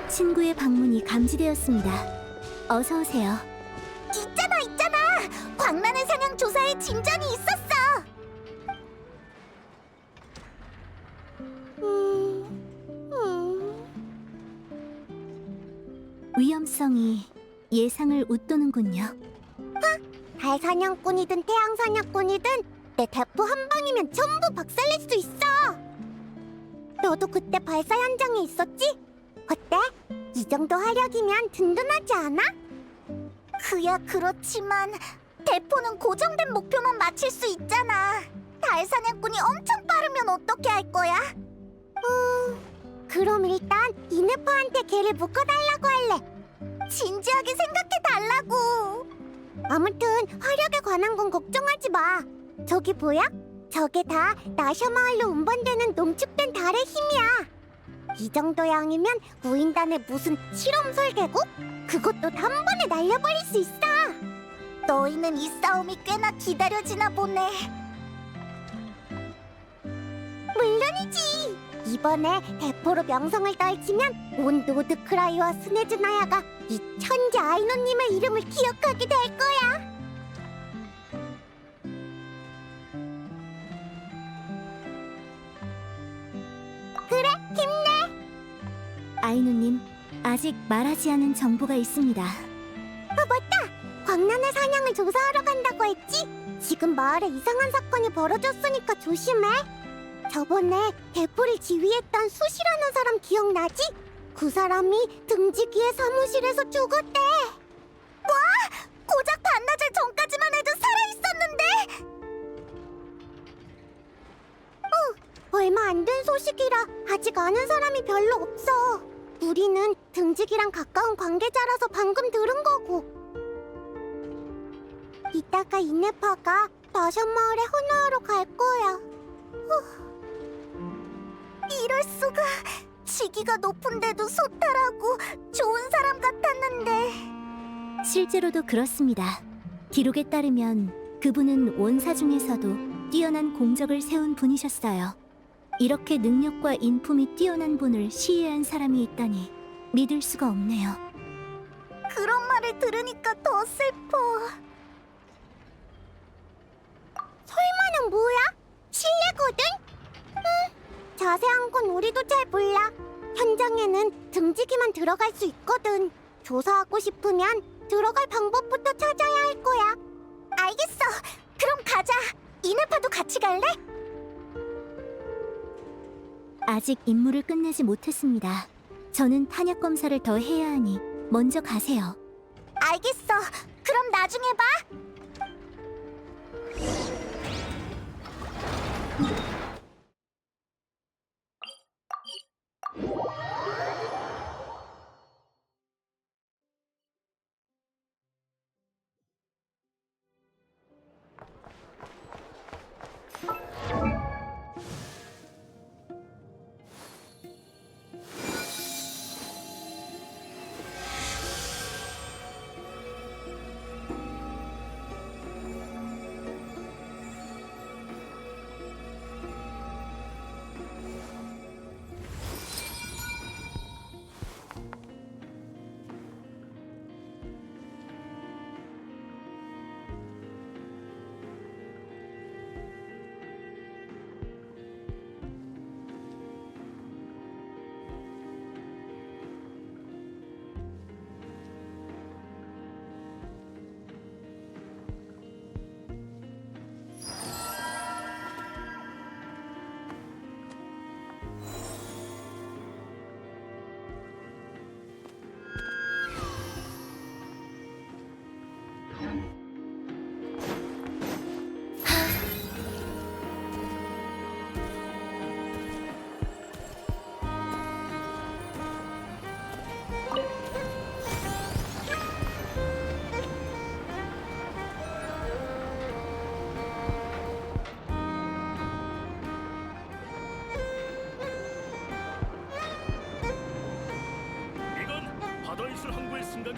친구의 방문이 감지되었습니다. 어서 오세요. 있잖아! 광란의 사냥 조사에 진전이 있었어! 위험성이 예상을 웃도는군요. 달 사냥꾼이든 태양 사냥꾼이든 내 대포 한 방이면 전부 박살낼 수 있어! 너도 그때 발사 현장에 있었지? 어때? 이 정도 화력이면 든든하지 않아? 그야 그렇지만 대포는 고정된 목표만 맞힐 수 있잖아. 달 사냥꾼이 엄청 빠르면 어떻게 할 거야? 그럼 일단 이네파한테 걔를 묶어달라고 할래. 진지하게 생각해달라고. 아무튼 화력에 관한 건 걱정하지 마. 저기 보여? 저게 다 나샤 마을로 운반되는 농축된 달의 힘이야. 이 정도 양이면 구인단의 무슨 실험 설계국? 그것도 단번에 날려버릴 수 있어. 너희는 이 싸움이 꽤나 기다려지나 보네. 물론이지. 이번에 대포로 명성을 떨치면 온 노드크라이와 스네즈나야가 이 천재 아이노님의 이름을 기억하게 될 거야. 그래, 힘내. 아이누님, 아직 말하지 않은 정보가 있습니다. 맞다! 광란의 사냥을 조사하러 간다고 했지? 지금 마을에 이상한 사건이 벌어졌으니까 조심해. 저번에 대포를 지휘했던 수시라는 사람 기억나지? 그 사람이 등지기의 사무실에서 죽었대. 뭐? 고작 반나절 전까지만 해도 살아있었는데? 얼마 안 된 소식이라 아직 아는 사람이 별로 없어. 우리는 등지기랑 가까운 관계자라서 방금 들은 거고. 이따가 이네파가 나샤 마을에 헌화하러 갈 거야. 이럴 수가. 직위가 높은데도 소탈하고 좋은 사람 같았는데. 실제로도 그렇습니다. 기록에 따르면 그분은 원사 중에서도 뛰어난 공적을 세운 분이셨어요. 이렇게 능력과 인품이 뛰어난 분을 시해한 사람이 있다니 믿을 수가 없네요. 그런 말을 들으니까 더 슬퍼. 설마는 뭐야? 실례거든? 자세한 건 우리도 잘 몰라. 현장에는 등지기만 들어갈 수 있거든. 조사하고 싶으면 들어갈 방법부터 찾아야 할 거야. 알겠어. 그럼 가자. 이네파도 같이 갈래? 아직 임무를 끝내지 못했습니다. 저는 탄약 검사를 더 해야 하니 먼저 가세요. 알겠어. 그럼 나중에 봐.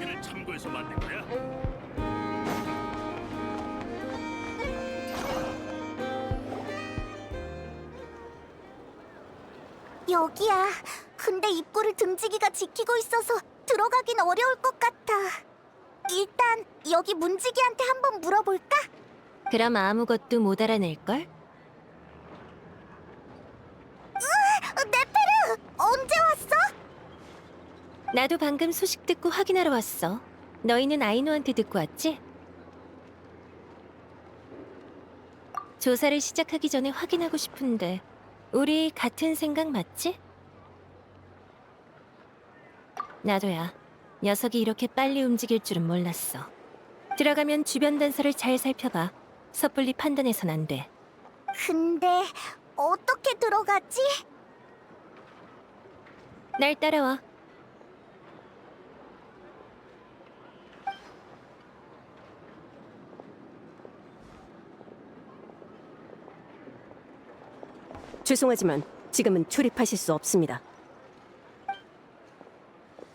여기를 참고해서 만든 거야? 여기야. 근데 입구를 등지기가 지키고 있어서 들어가긴 어려울 것 같아. 일단 여기 문지기한테 한번 물어볼까? 그럼 아무것도 못 알아낼걸? 네페르! 언제 왔어? 나도 방금 소식 듣고 확인하러 왔어. 너희는 아이노한테 듣고 왔지? 조사를 시작하기 전에 확인하고 싶은데 우리 같은 생각 맞지? 나도야. 녀석이 이렇게 빨리 움직일 줄은 몰랐어. 들어가면 주변 단서를 잘 살펴봐. 섣불리 판단해선 안 돼. 근데 어떻게 들어가지? 날 따라와. 죄송하지만 지금은 출입하실 수 없습니다.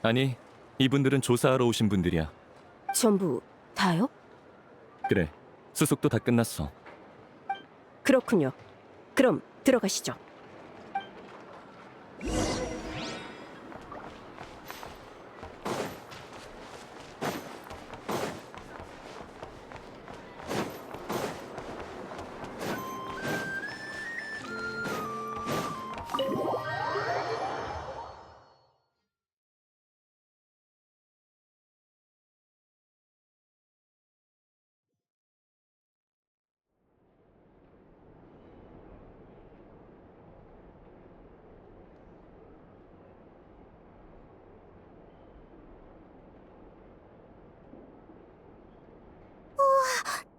아니, 이분들은 조사하러 오신 분들이야. 전부 다요? 그래, 수속도 다 끝났어. 그렇군요. 그럼 들어가시죠.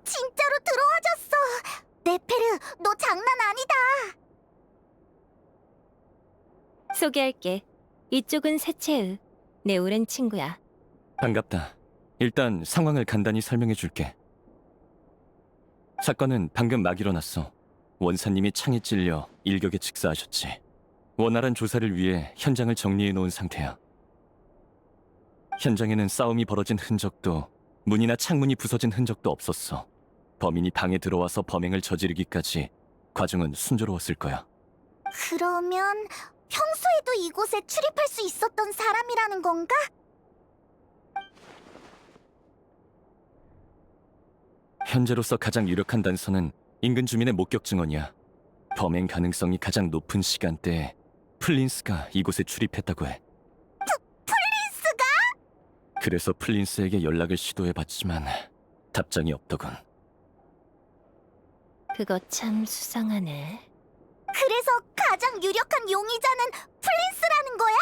진짜로 들어와줬어. 네페르, 너 장난 아니다. 소개할게. 이쪽은 세체의. 내 오랜 친구야. 반갑다. 일단 상황을 간단히 설명해 줄게. 사건은 방금 막 일어났어. 원사님이 창에 찔려 일격에 직사하셨지. 원활한 조사를 위해 현장을 정리해 놓은 상태야. 현장에는 싸움이 벌어진 흔적도 문이나 창문이 부서진 흔적도 없었어. 범인이 방에 들어와서 범행을 저지르기까지 과정은 순조로웠을 거야. 그러면 평소에도 이곳에 출입할 수 있었던 사람이라는 건가? 현재로서 가장 유력한 단서는 인근 주민의 목격 증언이야. 범행 가능성이 가장 높은 시간대에 플린스가 이곳에 출입했다고 해. 플린스가? 그래서 플린스에게 연락을 시도해봤지만 답장이 없더군. 그거 참 수상하네. 그래서 가장 유력한 용의자는 플린스라는 거야?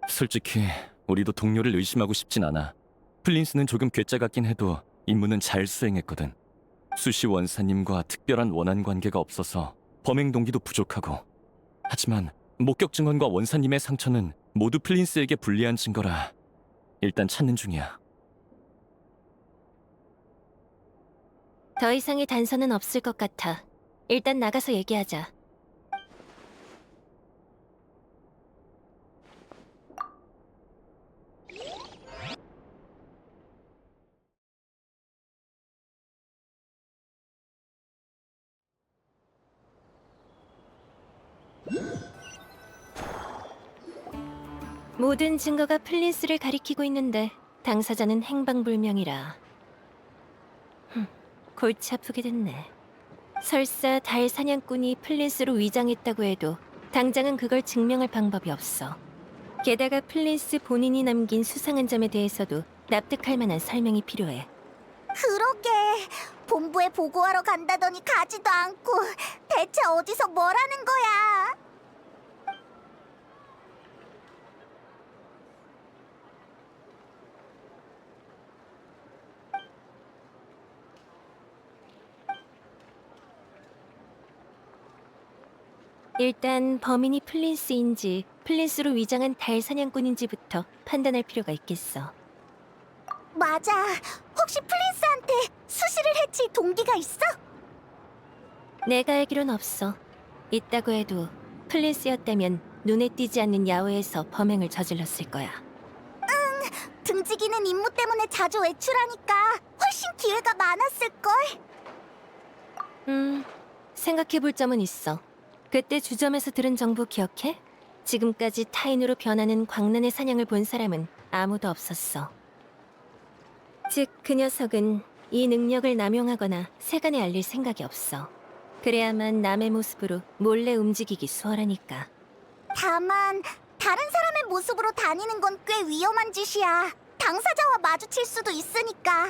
솔직히 우리도 동료를 의심하고 싶진 않아. 플린스는 조금 괴짜 같긴 해도 임무는 잘 수행했거든. 수시 원사님과 특별한 원한 관계가 없어서 범행 동기도 부족하고. 하지만 목격 증언과 원사님의 상처는 모두 플린스에게 불리한 증거라 일단 찾는 중이야. 더 이상의 단서는 없을 것 같아. 일단 나가서 얘기하자. 모든 증거가 플린스를 가리키고 있는데 당사자는 행방불명이라. 골치 아프게 됐네. 설사 달 사냥꾼이 플린스로 위장했다고 해도 당장은 그걸 증명할 방법이 없어. 게다가 플린스 본인이 남긴 수상한 점에 대해서도 납득할 만한 설명이 필요해. 그러게. 본부에 보고하러 간다더니 가지도 않고 대체 어디서 뭐라는 거야? 일단 범인이 플린스인지 플린스로 위장한 달 사냥꾼인지부터 판단할 필요가 있겠어. 맞아. 혹시 플린스한테 수시를 해칠 동기가 있어? 내가 알기론 없어. 있다고 해도 플린스였다면 눈에 띄지 않는 야외에서 범행을 저질렀을 거야. 움직이는 임무 때문에 자주 외출하니까 훨씬 기회가 많았을걸. 생각해볼 점은 있어. 그때 주점에서 들은 정보 기억해? 지금까지 타인으로 변하는 광란의 사냥을 본 사람은 아무도 없었어. 즉, 그 녀석은 이 능력을 남용하거나 세간에 알릴 생각이 없어. 그래야만 남의 모습으로 몰래 움직이기 수월하니까. 다만 다른 사람의 모습으로 다니는 건 꽤 위험한 짓이야. 당사자와 마주칠 수도 있으니까.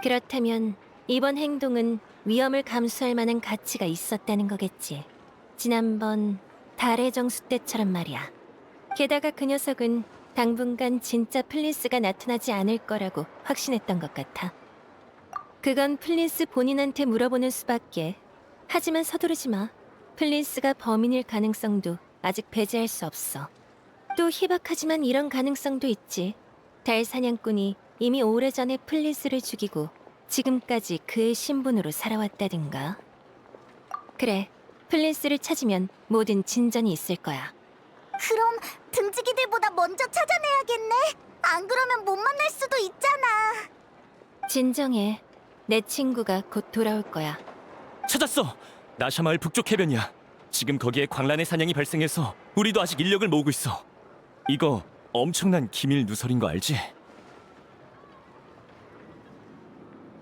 그렇다면 이번 행동은 위험을 감수할 만한 가치가 있었다는 거겠지. 지난번 달의 정수 때처럼 말이야. 게다가 그 녀석은 당분간 진짜 플린스가 나타나지 않을 거라고 확신했던 것 같아. 그건 플린스 본인한테 물어보는 수밖에. 하지만 서두르지 마. 플린스가 범인일 가능성도 아직 배제할 수 없어. 또 희박하지만 이런 가능성도 있지. 달 사냥꾼이 이미 오래전에 플린스를 죽이고 지금까지 그의 신분으로 살아왔다든가. 그래, 플린스를 찾으면 모든 진전이 있을 거야. 그럼 등지기들보다 먼저 찾아내야겠네. 안 그러면 못 만날 수도 있잖아. 진정해. 내 친구가 곧 돌아올 거야. 찾았어! 나샤마을 북쪽 해변이야. 지금 거기에 광란의 사냥이 발생해서 우리도 아직 인력을 모으고 있어. 이거 엄청난 기밀 누설인 거 알지?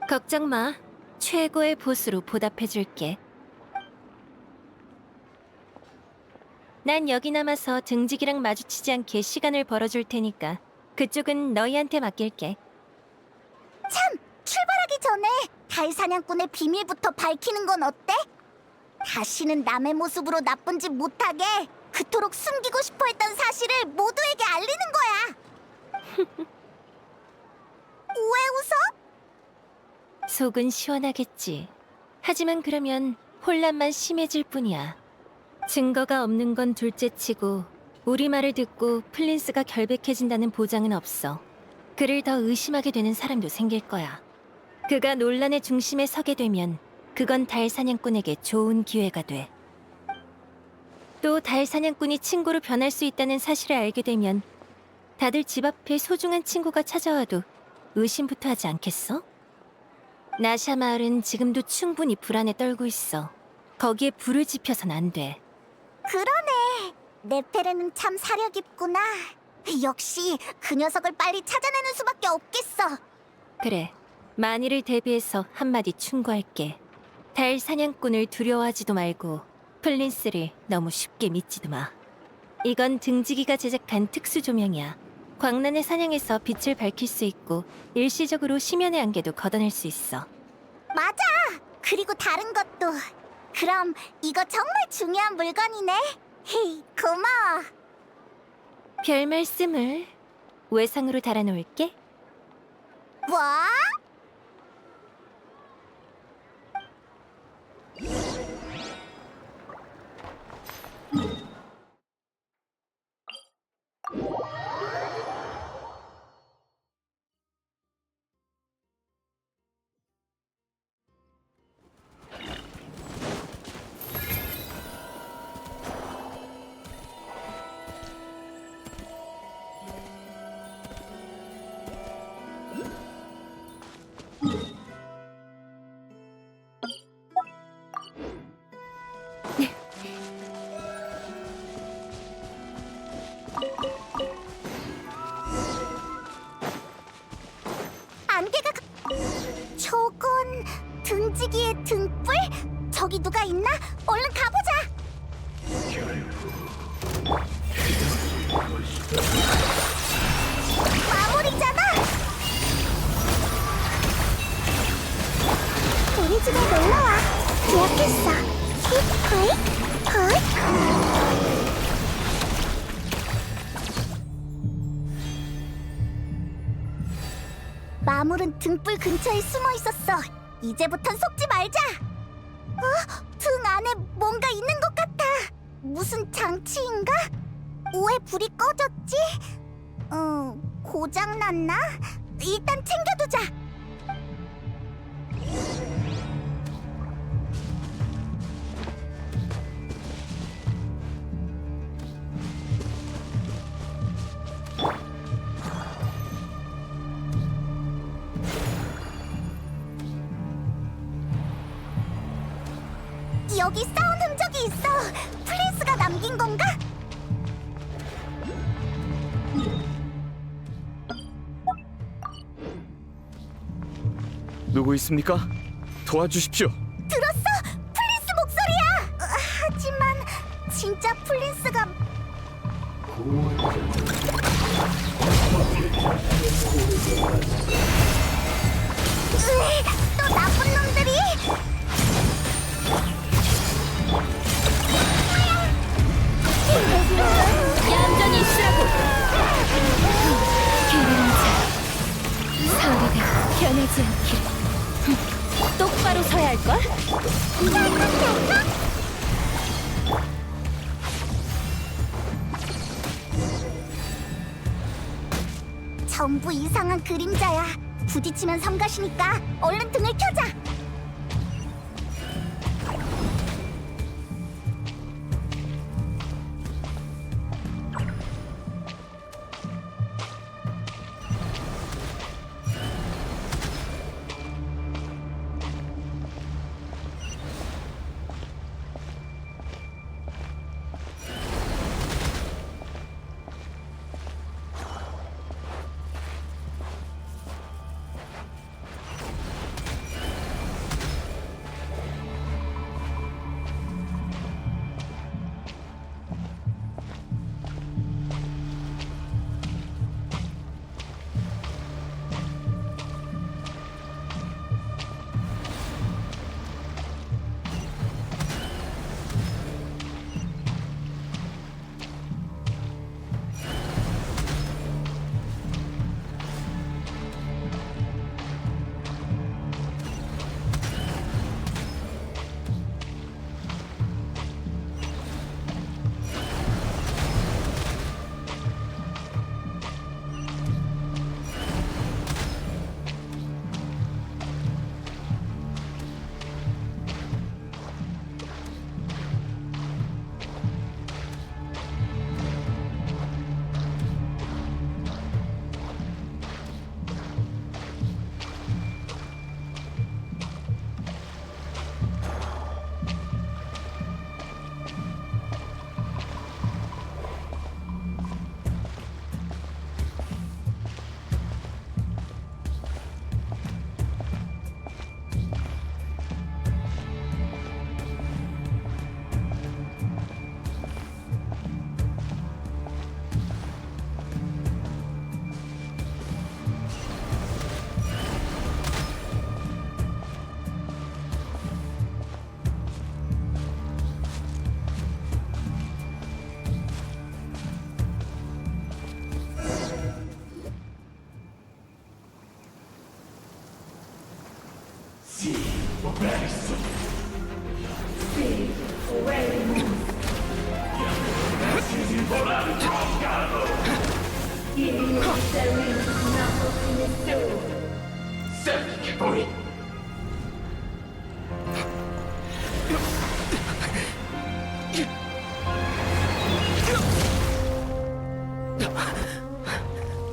걱정 마. 최고의 보수로 보답해줄게. 난 여기 남아서 등지기랑 마주치지 않게 시간을 벌어줄 테니까 그쪽은 너희한테 맡길게. 참! 출발하기 전에 달 사냥꾼의 비밀부터 밝히는 건 어때? 다시는 남의 모습으로 나쁜 짓 못하게 그토록 숨기고 싶어 했던 사실을 모두에게 알리는 거야. 왜 웃어? 속은 시원하겠지. 하지만 그러면 혼란만 심해질 뿐이야. 증거가 없는 건 둘째치고 우리 말을 듣고 플린스가 결백해진다는 보장은 없어. 그를 더 의심하게 되는 사람도 생길 거야. 그가 논란의 중심에 서게 되면 그건 달 사냥꾼에게 좋은 기회가 돼. 또 달 사냥꾼이 친구로 변할 수 있다는 사실을 알게 되면 다들 집 앞에 소중한 친구가 찾아와도 의심부터 하지 않겠어? 나샤 마을은 지금도 충분히 불안에 떨고 있어. 거기에 불을 지펴선 안 돼. 그러네. 네페르는 참 사려 깊구나. 역시 그 녀석을 빨리 찾아내는 수밖에 없겠어. 그래, 만일을 대비해서 한마디 충고할게. 달 사냥꾼을 두려워하지도 말고 플린스를 너무 쉽게 믿지도 마. 이건 등지기가 제작한 특수 조명이야. 광란의 사냥에서 빛을 밝힐 수 있고 일시적으로 심연의 안개도 걷어낼 수 있어. 맞아. 그리고 다른 것도. 그럼 이거 정말 중요한 물건이네. 헤이, 고마워. 별 말씀을. 외상으로 달아놓을게. 뭐? 안개가 저건 등지기의 등불? 저기 누가 있나? 얼른 가보자. 마무리잖아. 우리 집에 놀러와. 기억했어. hithit 마물은 등불 근처에 숨어 있었어. 이제부턴 속지 말자. 등 안에 뭔가 있는 것 같아. 무슨 장치인가? 왜 불이 꺼졌지? 고장 났나? 일단 챙겨두자. 여기 싸운 흔적이 있어. 플린스가 남긴 건가? 누구 있습니까? 도와주십시오. 들었어? 플린스 목소리야! 하지만 진짜 플린스가... 또 나쁜 놈들이! 얌전히 있으라고. 게으른 자, 서리가 변하지 않기를. 똑바로 서야 할걸? 전부 이상한 그림자야. 부딪히면 성가시니까 얼른 등을 켜자.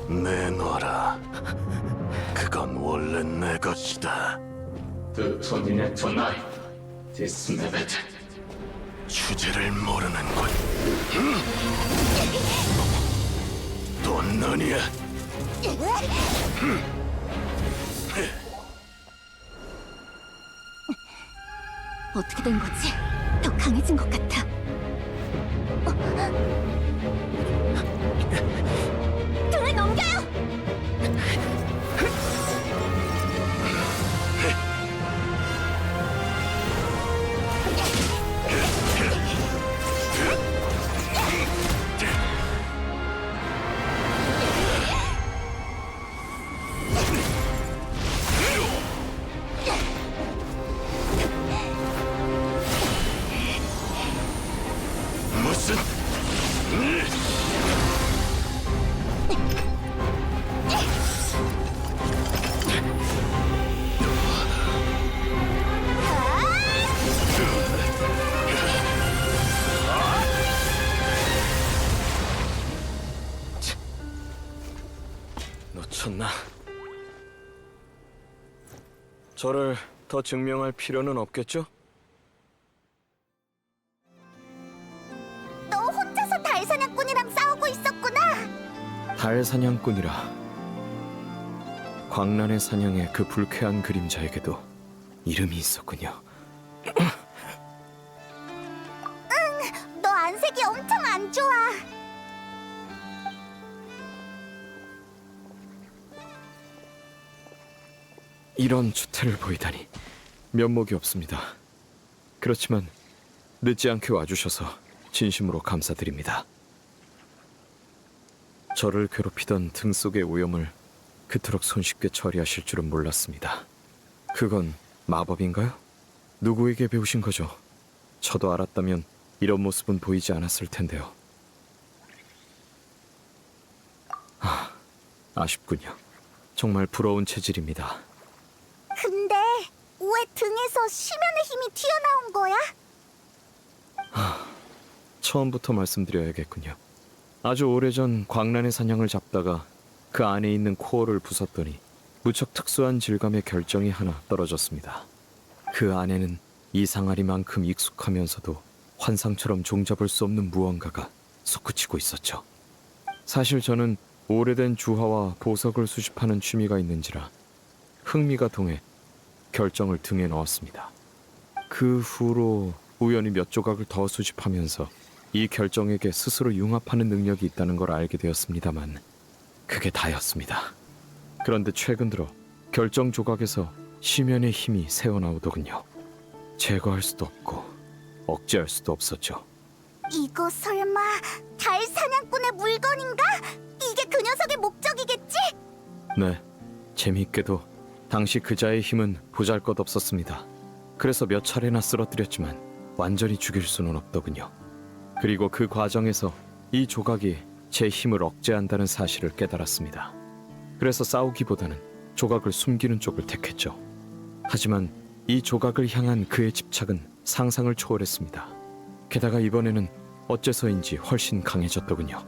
내놔라. 그건 원래 내 것이다. 주제를 모르는군. 또 너냐? 어떻게 된 거지? 더 강해진 것 같아. 등을 넘겨요! 무슨? 놓쳤나? 저를 더 증명할 필요는 없겠죠? 달 사냥꾼이라. 광란의 사냥의 그 불쾌한 그림자에게도 이름이 있었군요. 너 안색이 엄청 안 좋아. 이런 추태를 보이다니 면목이 없습니다. 그렇지만 늦지 않게 와주셔서 진심으로 감사드립니다. 저를 괴롭히던 등 속의 오염을 그토록 손쉽게 처리하실 줄은 몰랐습니다. 그건 마법인가요? 누구에게 배우신 거죠? 저도 알았다면 이런 모습은 보이지 않았을 텐데요. 아쉽군요. 정말 부러운 체질입니다. 근데 왜 등에서 심연의 힘이 튀어나온 거야? 처음부터 말씀드려야겠군요. 아주 오래전 광란의 사냥을 잡다가 그 안에 있는 코어를 부쉈더니 무척 특수한 질감의 결정이 하나 떨어졌습니다. 그 안에는 이상하리만큼 익숙하면서도 환상처럼 종잡을 수 없는 무언가가 솟구치고 있었죠. 사실 저는 오래된 주화와 보석을 수집하는 취미가 있는지라 흥미가 동해 결정을 등에 넣었습니다. 그 후로 우연히 몇 조각을 더 수집하면서 이 결정에게 스스로 융합하는 능력이 있다는 걸 알게 되었습니다만 그게 다였습니다. 그런데 최근 들어 결정 조각에서 심연의 힘이 새어나오더군요. 제거할 수도 없고 억제할 수도 없었죠. 이거 설마 달 사냥꾼의 물건인가? 이게 그 녀석의 목적이겠지? 네, 재미있게도 당시 그자의 힘은 보잘것없었습니다. 그래서 몇 차례나 쓰러뜨렸지만 완전히 죽일 수는 없더군요. 그리고 그 과정에서 이 조각이 제 힘을 억제한다는 사실을 깨달았습니다. 그래서 싸우기보다는 조각을 숨기는 쪽을 택했죠. 하지만 이 조각을 향한 그의 집착은 상상을 초월했습니다. 게다가 이번에는 어째서인지 훨씬 강해졌더군요.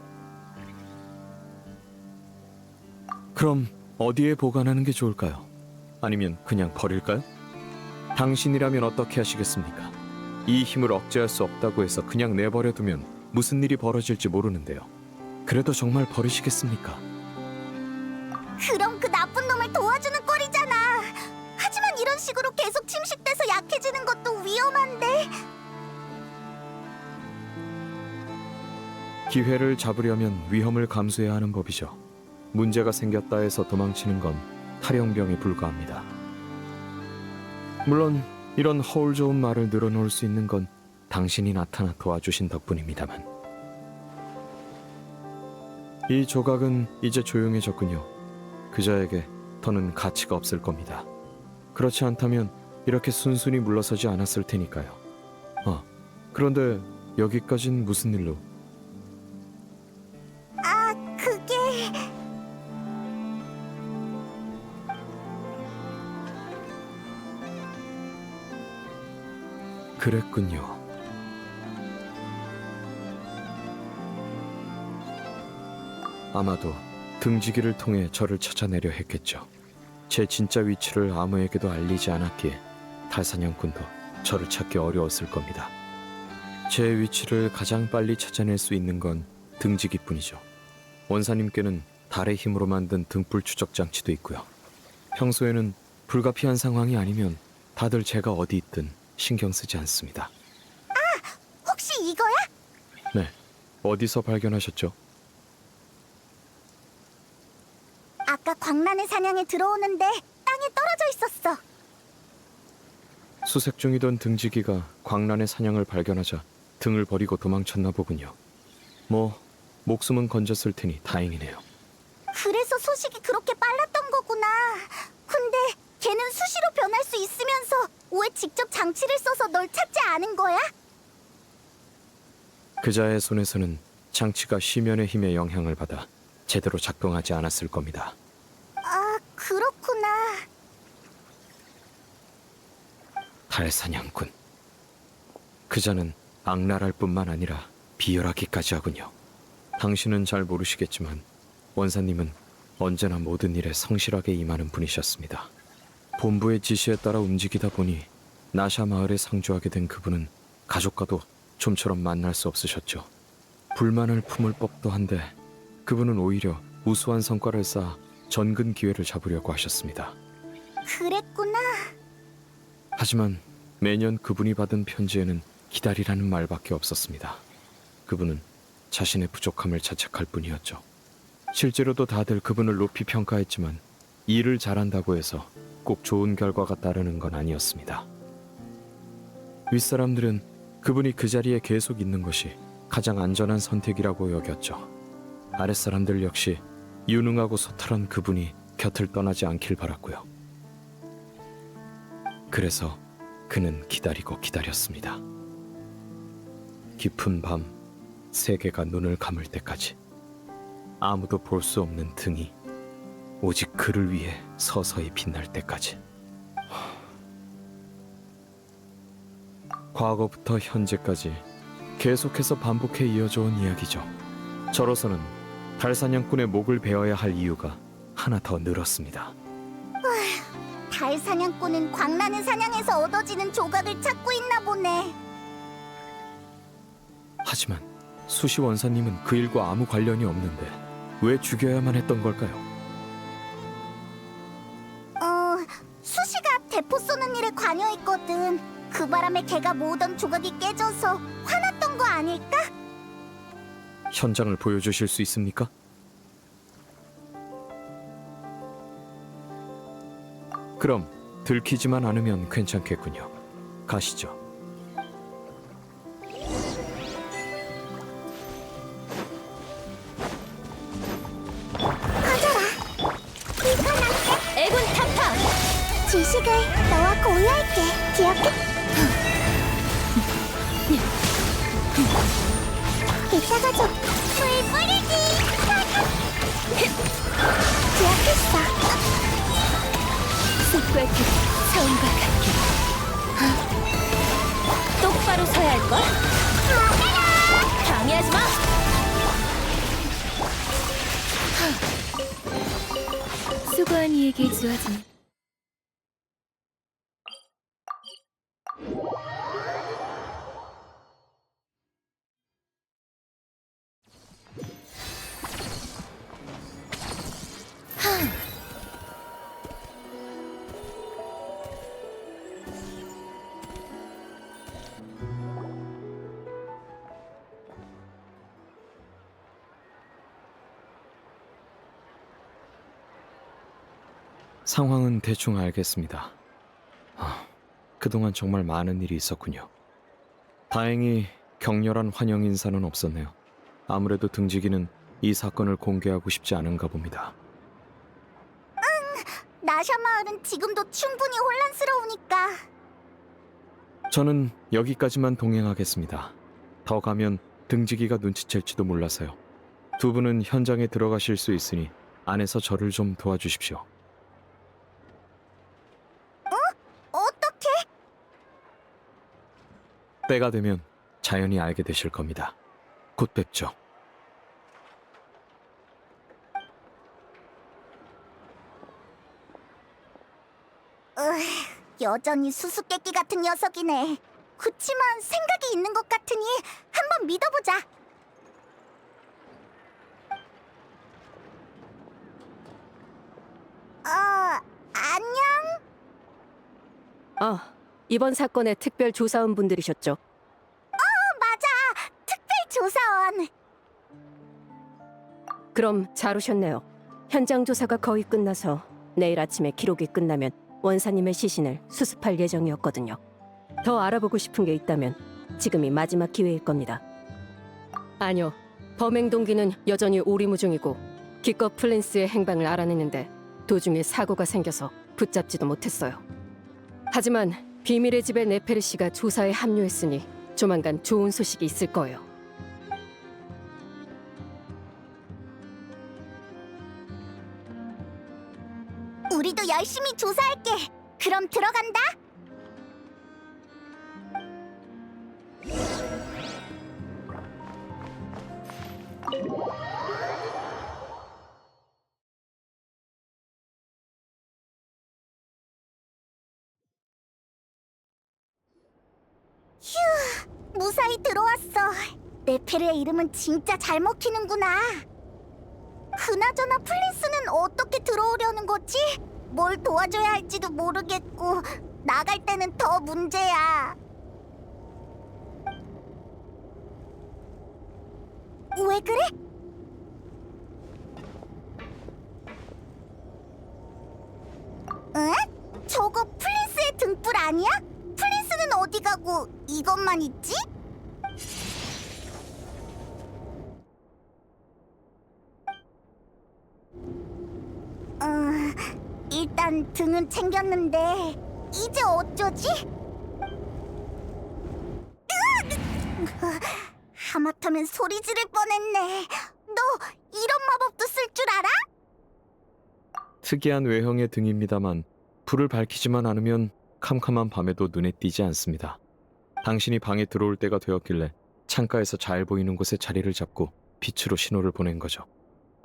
그럼 어디에 보관하는 게 좋을까요? 아니면 그냥 버릴까요? 당신이라면 어떻게 하시겠습니까? 이 힘을 억제할 수 없다고 해서 그냥 내버려두면 무슨 일이 벌어질지 모르는데요. 그래도 정말 버리시겠습니까? 그럼 그 나쁜 놈을 도와주는 꼴이잖아. 하지만 이런 식으로 계속 침식돼서 약해지는 것도 위험한데. 기회를 잡으려면 위험을 감수해야 하는 법이죠. 문제가 생겼다 해서 도망치는 건 탈영병에 불과합니다. 물론 이런 허울 좋은 말을 늘어놓을 수 있는 건 당신이 나타나 도와주신 덕분입니다만. 이 조각은 이제 조용해졌군요. 그자에게 더는 가치가 없을 겁니다. 그렇지 않다면 이렇게 순순히 물러서지 않았을 테니까요. 그런데 여기까진 무슨 일로? 아, 그게... 그랬군요. 아마도 등지기를 통해 저를 찾아내려 했겠죠. 제 진짜 위치를 아무에게도 알리지 않았기에 달사냥꾼도 저를 찾기 어려웠을 겁니다. 제 위치를 가장 빨리 찾아낼 수 있는 건 등지기뿐이죠. 원사님께는 달의 힘으로 만든 등불 추적 장치도 있고요. 평소에는 불가피한 상황이 아니면 다들 제가 어디 있든 신경 쓰지 않습니다. 혹시 이거야? 네, 어디서 발견하셨죠? 아까 광란의 사냥에 들어오는데 땅에 떨어져 있었어. 수색 중이던 등지기가 광란의 사냥을 발견하자 등을 버리고 도망쳤나 보군요. 뭐 목숨은 건졌을 테니 다행이네요. 그래서 소식이 그렇게 빨랐던 거구나. 근데 걔는 수시로 변할 수 있으면서 왜 직접 장치를 써서 널 찾지 않은 거야? 그자의 손에서는 장치가 심연의 힘에 영향을 받아 제대로 작동하지 않았을 겁니다. 아, 그렇구나. 달사냥꾼. 그자는 악랄할 뿐만 아니라 비열하기까지 하군요. 당신은 잘 모르시겠지만 원사님은 언제나 모든 일에 성실하게 임하는 분이셨습니다. 본부의 지시에 따라 움직이다 보니 나샤 마을에 상주하게 된 그분은 가족과도 좀처럼 만날 수 없으셨죠. 불만을 품을 법도 한데 그분은 오히려 우수한 성과를 쌓아 전근 기회를 잡으려고 하셨습니다. 그랬구나. 하지만 매년 그분이 받은 편지에는 기다리라는 말밖에 없었습니다. 그분은 자신의 부족함을 자책할 뿐이었죠. 실제로도 다들 그분을 높이 평가했지만 일을 잘한다고 해서 꼭 좋은 결과가 따르는 건 아니었습니다. 윗사람들은 그분이 그 자리에 계속 있는 것이 가장 안전한 선택이라고 여겼죠. 아랫사람들 역시 유능하고 소탈한 그분이 곁을 떠나지 않길 바랐고요. 그래서 그는 기다리고 기다렸습니다. 깊은 밤, 세계가 눈을 감을 때까지 아무도 볼 수 없는 등이 오직 그를 위해 서서히 빛날 때까지. 과거부터 현재까지 계속해서 반복해 이어져 온 이야기죠. 저로서는 달사냥꾼의 목을 베어야 할 이유가 하나 더 늘었습니다. 달 사냥꾼은 광란의 사냥에서 얻어지는 조각을 찾고 있나 보네. 하지만 수시 원사님은 그 일과 아무 관련이 없는데 왜 죽여야만 했던 걸까요? 수시가 대포 쏘는 일에 관여했거든. 그 바람에 걔가 모으던 조각이 깨져서 화났던 거 아닐까? 현장을 보여주실 수 있습니까? 그럼 들키지만 않으면 괜찮겠군요. 가시죠. 애군 탐탐! 지식을 너와 공유할게. 기억해? 이따가 좀 물 뿌리기. 기억했어. 숲과 길, 처음과 같길. 똑바로 서야 할걸? 방해하지 마! 수고한 이에게 주어진 상황은 대충 알겠습니다. 그동안 정말 많은 일이 있었군요. 다행히 격렬한 환영 인사는 없었네요. 아무래도 등지기는 이 사건을 공개하고 싶지 않은가 봅니다. 나샤 마을은 지금도 충분히 혼란스러우니까. 저는 여기까지만 동행하겠습니다. 더 가면 등지기가 눈치챌지도 몰라서요. 두 분은 현장에 들어가실 수 있으니 안에서 저를 좀 도와주십시오. 어떻게? 때가 되면 자연히 알게 되실 겁니다. 곧 뵙죠. 여전히 수수께끼 같은 녀석이네. 그치만 생각이 있는 것 같으니 한번 믿어보자. 안녕? 이번 사건의 특별 조사원 분들이셨죠? 맞아. 특별 조사원. 그럼 잘 오셨네요. 현장 조사가 거의 끝나서 내일 아침에 기록이 끝나면 원사님의 시신을 수습할 예정이었거든요. 더 알아보고 싶은 게 있다면 지금이 마지막 기회일 겁니다. 아니요, 범행 동기는 여전히 오리무중이고 기껏 플랜스의 행방을 알아냈는데 도중에 사고가 생겨서 붙잡지도 못했어요. 하지만 비밀의 집의 네페르 씨가 조사에 합류했으니 조만간 좋은 소식이 있을 거예요. 우리도 열심히 조사할게. 그럼 들어간다. 휴, 무사히 들어왔어. 네페르의 이름은 진짜 잘 먹히는구나. 그나저나 플리스는 어떻게 들어오려는 거지? 뭘 도와줘야 할지도 모르겠고 나갈 때는 더 문제야. 왜 그래? 응? 저거 플리스의 등불 아니야? 플리스는 어디 가고 이것만 있지? 일단 등은 챙겼는데 이제 어쩌지? 하마터면 소리 지를 뻔했네. 너 이런 마법도 쓸 줄 알아? 특이한 외형의 등입니다만 불을 밝히지만 않으면 캄캄한 밤에도 눈에 띄지 않습니다. 당신이 방에 들어올 때가 되었길래 창가에서 잘 보이는 곳에 자리를 잡고 빛으로 신호를 보낸 거죠.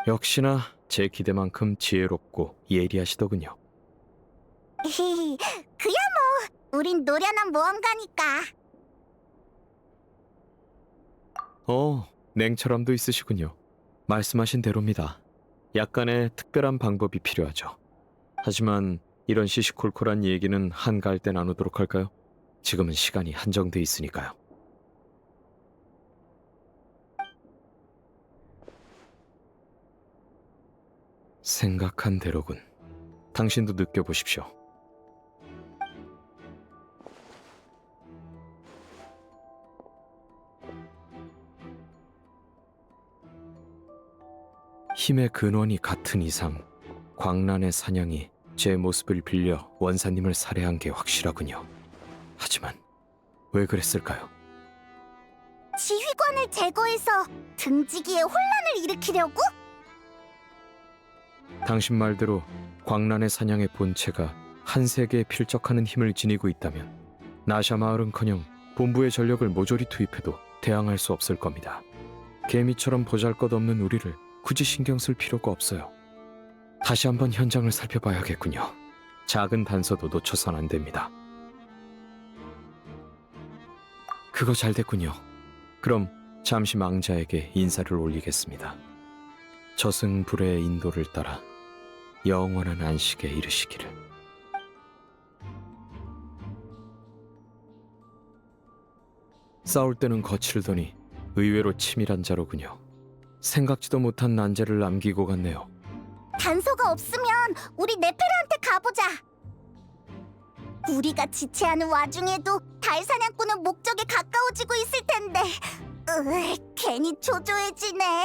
역시나 제 기대만큼 지혜롭고 예리하시더군요. 그야 뭐 우린 노련한 모험가니까. 냉철함도 있으시군요. 말씀하신 대로입니다. 약간의 특별한 방법이 필요하죠. 하지만 이런 시시콜콜한 얘기는 한가할 때 나누도록 할까요? 지금은 시간이 한정돼 있으니까요. 생각한 대로군. 당신도 느껴보십시오. 힘의 근원이 같은 이상 광란의 사냥이 제 모습을 빌려 원사님을 살해한 게 확실하군요. 하지만 왜 그랬을까요? 지휘관을 제거해서 등지기에 혼란을 일으키려고? 당신 말대로 광란의 사냥의 본체가 한 세계에 필적하는 힘을 지니고 있다면 나샤 마을은커녕 본부의 전력을 모조리 투입해도 대항할 수 없을 겁니다. 개미처럼 보잘것없는 우리를 굳이 신경 쓸 필요가 없어요. 다시 한번 현장을 살펴봐야겠군요. 작은 단서도 놓쳐선 안 됩니다. 그거 잘 됐군요. 그럼 잠시 망자에게 인사를 올리겠습니다. 저승불의 인도를 따라 영원한 안식에 이르시기를. 싸울 때는 거칠더니 의외로 치밀한 자로군요. 생각지도 못한 난제를 남기고 갔네요. 단서가 없으면 우리 네페르한테 가보자. 우리가 지체하는 와중에도 달 사냥꾼은 목적에 가까워지고 있을 텐데. 괜히 초조해지네.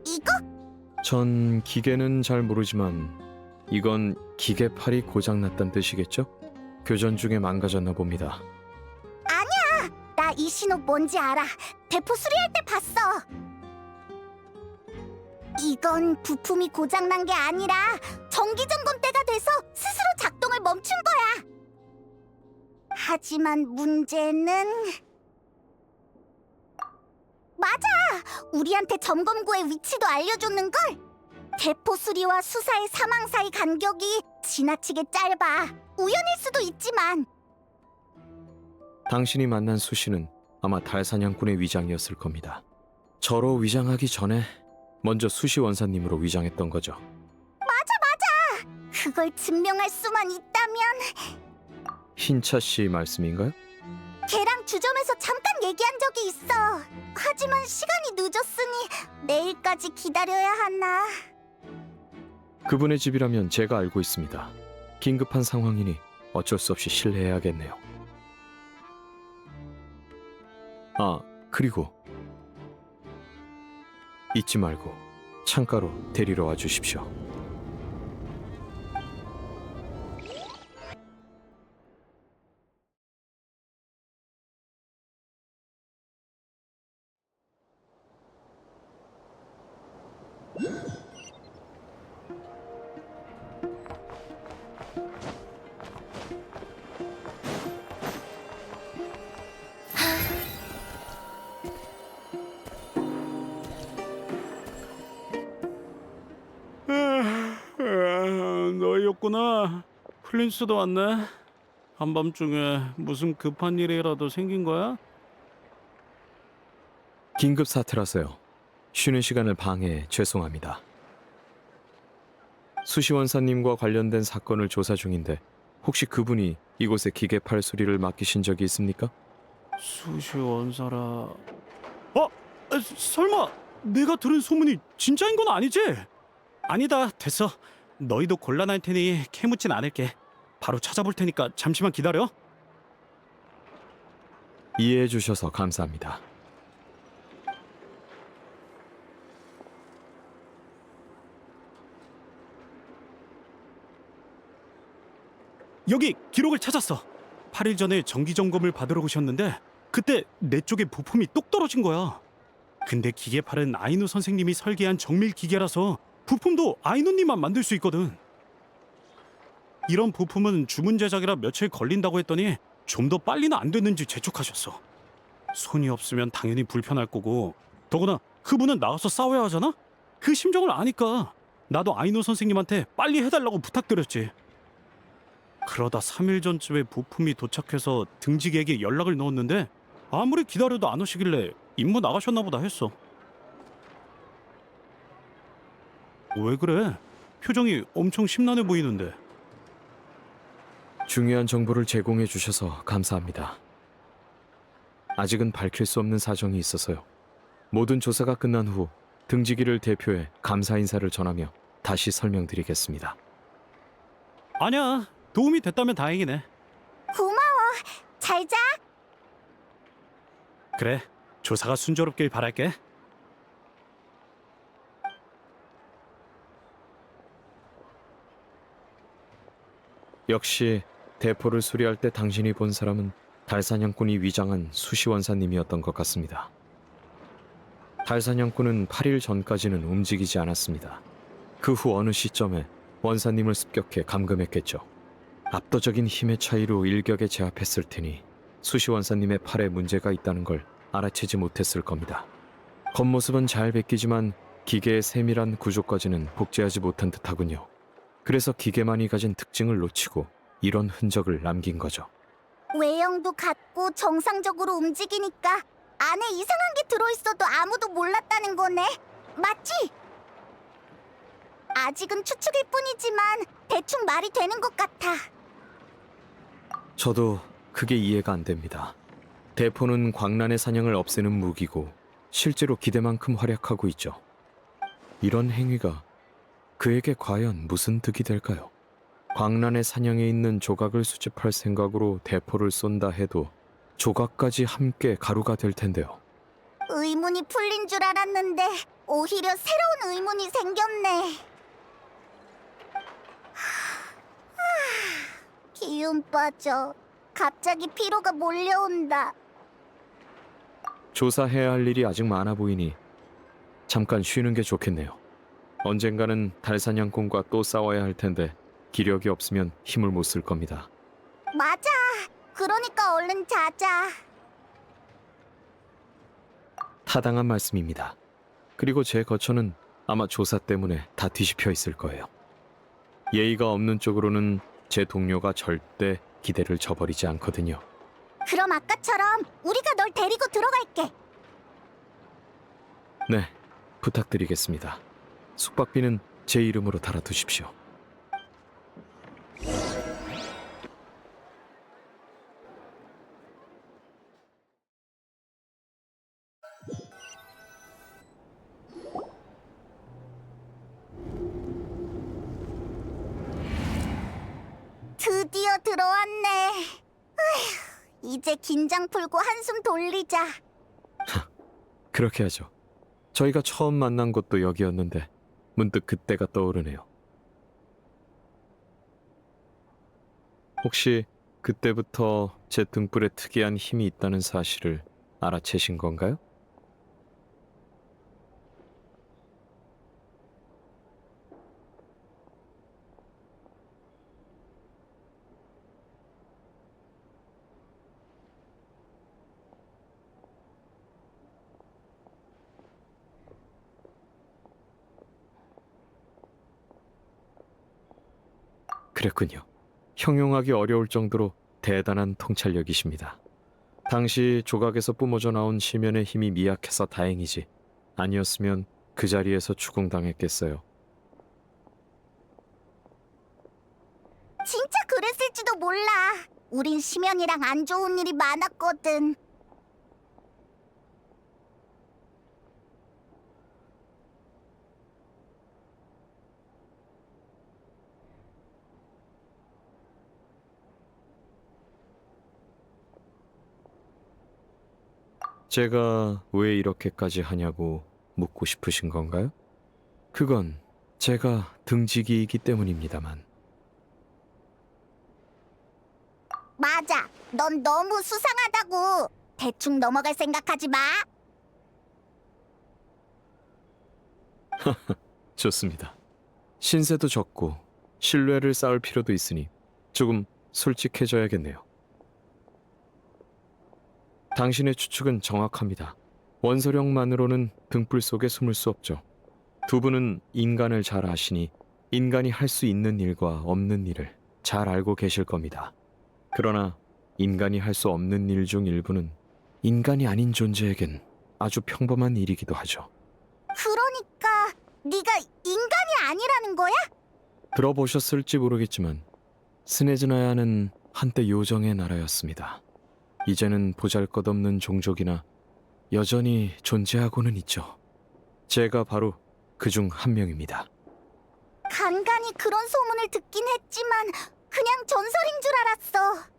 이거? 전 기계는 잘 모르지만 이건 기계팔이 고장났단 뜻이겠죠? 교전 중에 망가졌나 봅니다. 나 이 신호 뭔지 알아. 대포 수리할 때 봤어. 이건 부품이 고장난 게 아니라 정기점검 때가 돼서 스스로 작동을 멈춘 거야. 하지만 문제는... 맞아! 우리한테 점검구의 위치도 알려줬는걸? 대포 수리와 수사의 사망 사이 간격이 지나치게 짧아. 우연일 수도 있지만. 당신이 만난 수시는 아마 달사냥꾼의 위장이었을 겁니다. 저로 위장하기 전에 먼저 수시 원사님으로 위장했던 거죠. 그걸 증명할 수만 있다면... 흰차 씨 말씀인가요? 걔랑 주점에서 잠깐 얘기한 적이 있어. 하지만 시간이 늦었으니 내일까지 기다려야 하나. 그분의 집이라면 제가 알고 있습니다. 긴급한 상황이니 어쩔 수 없이 실례해야겠네요. 그리고 잊지 말고 창가로 데리러 와 주십시오. 플린스도 왔네. 한밤중에 무슨 급한 일이라도 생긴 거야? 긴급 사태라서요. 쉬는 시간을 방해해 죄송합니다. 수시 원사님과 관련된 사건을 조사 중인데 혹시 그분이 이곳에 기계팔 수리를 맡기신 적이 있습니까? 수시 원사라. 설마 내가 들은 소문이 진짜인 건 아니지? 아니다, 됐어. 너희도 곤란할 테니 캐묻진 않을게. 바로 찾아볼 테니까 잠시만 기다려. 이해해 주셔서 감사합니다. 여기 기록을 찾았어. 8일 전에 정기 점검을 받으러 오셨는데 그때 내 쪽에 부품이 똑 떨어진 거야. 근데 기계팔은 아이누 선생님이 설계한 정밀 기계라서 부품도 아이누님만 만들 수 있거든. 이런 부품은 주문 제작이라 며칠 걸린다고 했더니 좀 더 빨리는 안 됐는지 재촉하셨어. 손이 없으면 당연히 불편할 거고, 더구나 그분은 나가서 싸워야 하잖아? 그 심정을 아니까 나도 아이누 선생님한테 빨리 해달라고 부탁드렸지. 그러다 3일 전쯤에 부품이 도착해서 등직에게 연락을 넣었는데 아무리 기다려도 안 오시길래 임무 나가셨나 보다 했어. 왜 그래? 표정이 엄청 심란해 보이는데. 중요한 정보를 제공해 주셔서 감사합니다. 아직은 밝힐 수 없는 사정이 있어서요. 모든 조사가 끝난 후 등지기를 대표해 감사 인사를 전하며 다시 설명드리겠습니다. 아니야, 도움이 됐다면 다행이네. 고마워. 잘 자. 그래, 조사가 순조롭길 바랄게. 역시 대포를 수리할 때 당신이 본 사람은 달사냥꾼이 위장한 수시 원사님이었던 것 같습니다. 달사냥꾼은 8일 전까지는 움직이지 않았습니다. 그 후 어느 시점에 원사님을 습격해 감금했겠죠. 압도적인 힘의 차이로 일격에 제압했을 테니 수시 원사님의 팔에 문제가 있다는 걸 알아채지 못했을 겁니다. 겉모습은 잘 베끼지만 기계의 세밀한 구조까지는 복제하지 못한 듯하군요. 그래서 기계만이 가진 특징을 놓치고 이런 흔적을 남긴 거죠. 외형도 같고 정상적으로 움직이니까 안에 이상한 게 들어있어도 아무도 몰랐다는 거네. 맞지? 아직은 추측일 뿐이지만 대충 말이 되는 것 같아. 저도 그게 이해가 안 됩니다. 대포는 광란의 사냥을 없애는 무기고 실제로 기대만큼 활약하고 있죠. 이런 행위가 그에게 과연 무슨 득이 될까요? 광란의 사냥에 있는 조각을 수집할 생각으로 대포를 쏜다 해도 조각까지 함께 가루가 될 텐데요. 의문이 풀린 줄 알았는데 오히려 새로운 의문이 생겼네. 기운 빠져. 갑자기 피로가 몰려온다. 조사해야 할 일이 아직 많아 보이니 잠깐 쉬는 게 좋겠네요. 언젠가는 달사냥꾼과 또 싸워야 할 텐데 기력이 없으면 힘을 못 쓸 겁니다. 맞아. 그러니까 얼른 자자. 타당한 말씀입니다. 그리고 제 거처는 아마 조사 때문에 다 뒤집혀 있을 거예요. 예의가 없는 쪽으로는 제 동료가 절대 기대를 저버리지 않거든요. 그럼 아까처럼 우리가 널 데리고 들어갈게. 네, 부탁드리겠습니다. 숙박비는 제 이름으로 달아두십시오. 드디어 들어왔네. 어휴, 이제 긴장 풀고 한숨 돌리자. 그렇게 하죠. 저희가 처음 만난 곳도 여기였는데 문득 그때가 떠오르네요. 혹시 그때부터 제 등불에 특이한 힘이 있다는 사실을 알아채신 건가요? 그랬군요. 형용하기 어려울 정도로 대단한 통찰력이십니다. 당시 조각에서 뿜어져 나온 심연의 힘이 미약해서 다행이지 아니었으면 그 자리에서 추궁당했겠어요. 진짜 그랬을지도 몰라. 우린 심연이랑 안 좋은 일이 많았거든. 제가 왜 이렇게까지 하냐고 묻고 싶으신 건가요? 그건 제가 등지기이기 때문입니다만. 맞아. 넌 너무 수상하다고. 대충 넘어갈 생각하지 마. 좋습니다. 신세도 졌고 신뢰를 쌓을 필요도 있으니 조금 솔직해져야겠네요. 당신의 추측은 정확합니다. 원소령만으로는 등불 속에 숨을 수 없죠. 두 분은 인간을 잘 아시니 인간이 할 수 있는 일과 없는 일을 잘 알고 계실 겁니다. 그러나 인간이 할 수 없는 일 중 일부는 인간이 아닌 존재에겐 아주 평범한 일이기도 하죠. 그러니까 네가 인간이 아니라는 거야? 들어보셨을지 모르겠지만 스네즈나야는 한때 요정의 나라였습니다. 이제는 보잘것없는 종족이나 여전히 존재하고는 있죠. 제가 바로 그중 한 명입니다. 간간히 그런 소문을 듣긴 했지만 그냥 전설인 줄 알았어.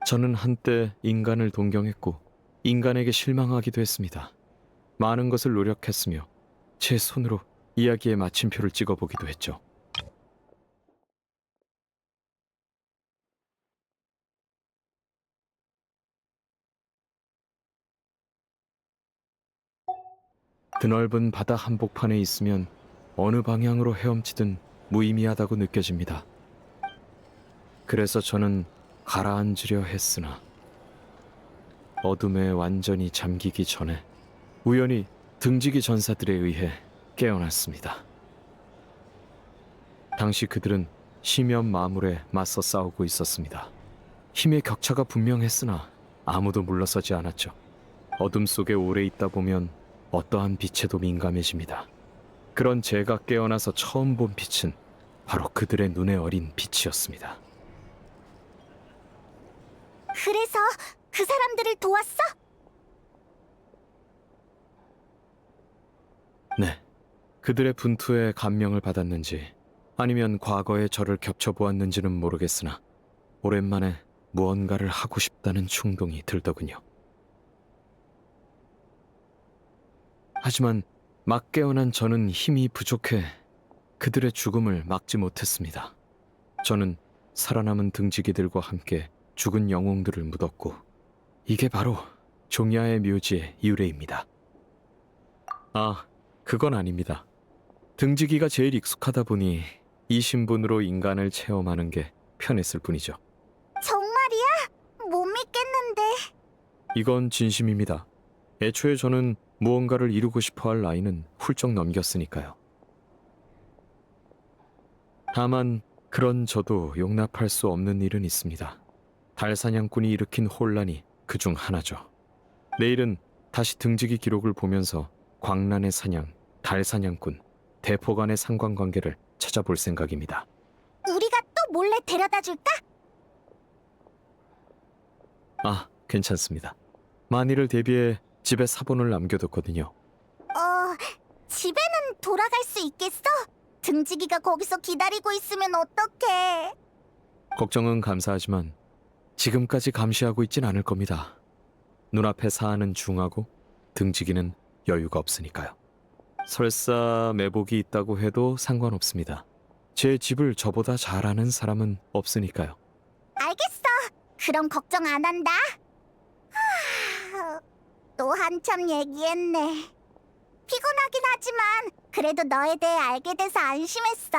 저는 한때 인간을 동경했고 인간에게 실망하기도 했습니다. 많은 것을 노력했으며 제 손으로 이야기의 마침표를 찍어보기도 했죠. 드넓은 바다 한복판에 있으면 어느 방향으로 헤엄치든 무의미하다고 느껴집니다. 그래서 저는 가라앉으려 했으나 어둠에 완전히 잠기기 전에 우연히 등지기 전사들에 의해 깨어났습니다. 당시 그들은 심연 마물에 맞서 싸우고 있었습니다. 힘의 격차가 분명했으나 아무도 물러서지 않았죠. 어둠 속에 오래 있다 보면 어떠한 빛에도 민감해집니다. 그런 제가 깨어나서 처음 본 빛은 바로 그들의 눈에 어린 빛이었습니다. 그래서 그 사람들을 도왔어? 네, 그들의 분투에 감명을 받았는지 아니면 과거에 저를 겹쳐보았는지는 모르겠으나 오랜만에 무언가를 하고 싶다는 충동이 들더군요. 하지만 막 깨어난 저는 힘이 부족해 그들의 죽음을 막지 못했습니다. 저는 살아남은 등지기들과 함께 죽은 영웅들을 묻었고 이게 바로 종야의 묘지의 유래입니다. 아, 그건 아닙니다. 등지기가 제일 익숙하다 보니 이 신분으로 인간을 체험하는 게 편했을 뿐이죠. 정말이야? 못 믿겠는데. 이건 진심입니다. 애초에 저는 무언가를 이루고 싶어할 나이는 훌쩍 넘겼으니까요. 다만 그런 저도 용납할 수 없는 일은 있습니다. 달사냥꾼이 일으킨 혼란이 그중 하나죠. 내일은 다시 등지기 기록을 보면서 광란의 사냥, 달사냥꾼, 대포 간의 상관관계를 찾아볼 생각입니다. 우리가 또 몰래 데려다 줄까? 아, 괜찮습니다. 만일을 대비해 집에 사본을 남겨뒀거든요. 집에는 돌아갈 수 있겠어? 등지기가 거기서 기다리고 있으면 어떡해? 걱정은 감사하지만 지금까지 감시하고 있진 않을 겁니다. 눈앞에 사안은 중하고 등지기는 여유가 없으니까요. 설사 매복이 있다고 해도 상관없습니다. 제 집을 저보다 잘 아는 사람은 없으니까요. 알겠어. 그럼 걱정 안 한다. 또 한참 얘기했네. 피곤하긴 하지만 그래도 너에 대해 알게 돼서 안심했어.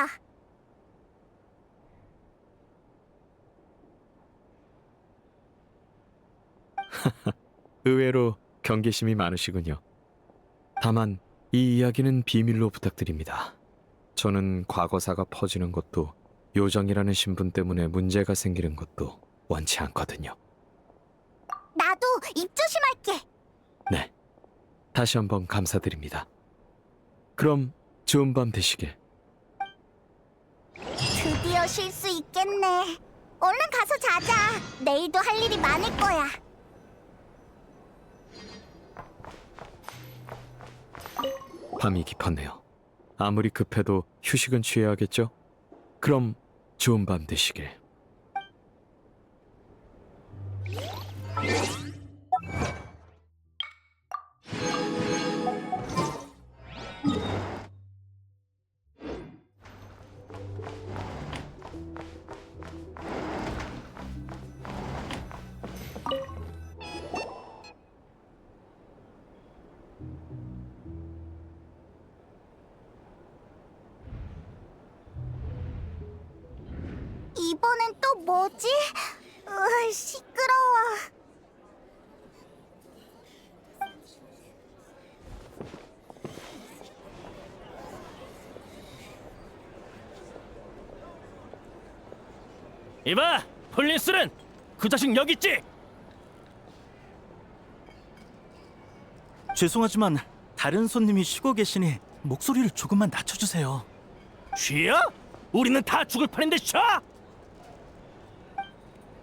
의외로 경계심이 많으시군요. 다만 이 이야기는 비밀로 부탁드립니다. 저는 과거사가 퍼지는 것도 요정이라는 신분 때문에 문제가 생기는 것도 원치 않거든요. 나도 입 조심할게. 네, 다시 한번 감사드립니다. 그럼 좋은 밤 되시길. 드디어 쉴 수 있겠네. 얼른 가서 자자. 내일도 할 일이 많을 거야. 밤이 깊었네요. 아무리 급해도 휴식은 취해야겠죠? 그럼 좋은 밤 되시길. 이번엔 또 뭐지? 시끄러워. 이봐, 폴린스는 그 자식 여기 있지? 죄송하지만 다른 손님이 쉬고 계시니 목소리를 조금만 낮춰주세요. 쉬어? 우리는 다 죽을 판인데 쉬어?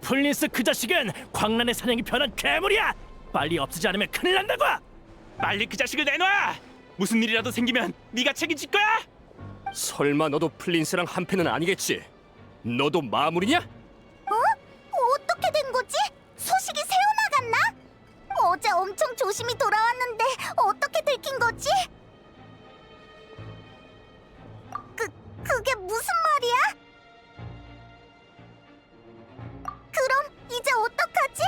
폴린스 그 자식은 광란의 사냥이 변한 괴물이야. 빨리 없애지 않으면 큰일 난다고. 빨리 그 자식을 내놔. 무슨 일이라도 생기면 네가 책임질 거야. 설마 너도 플린스랑 한패는 아니겠지? 너도 마무리냐? 어떻게 된 거지? 소식이 새어나갔나? 어제 엄청 조심히 돌아왔는데 어떻게 들킨 거지? 그게 무슨 말이야? 그럼 이제 어떡하지?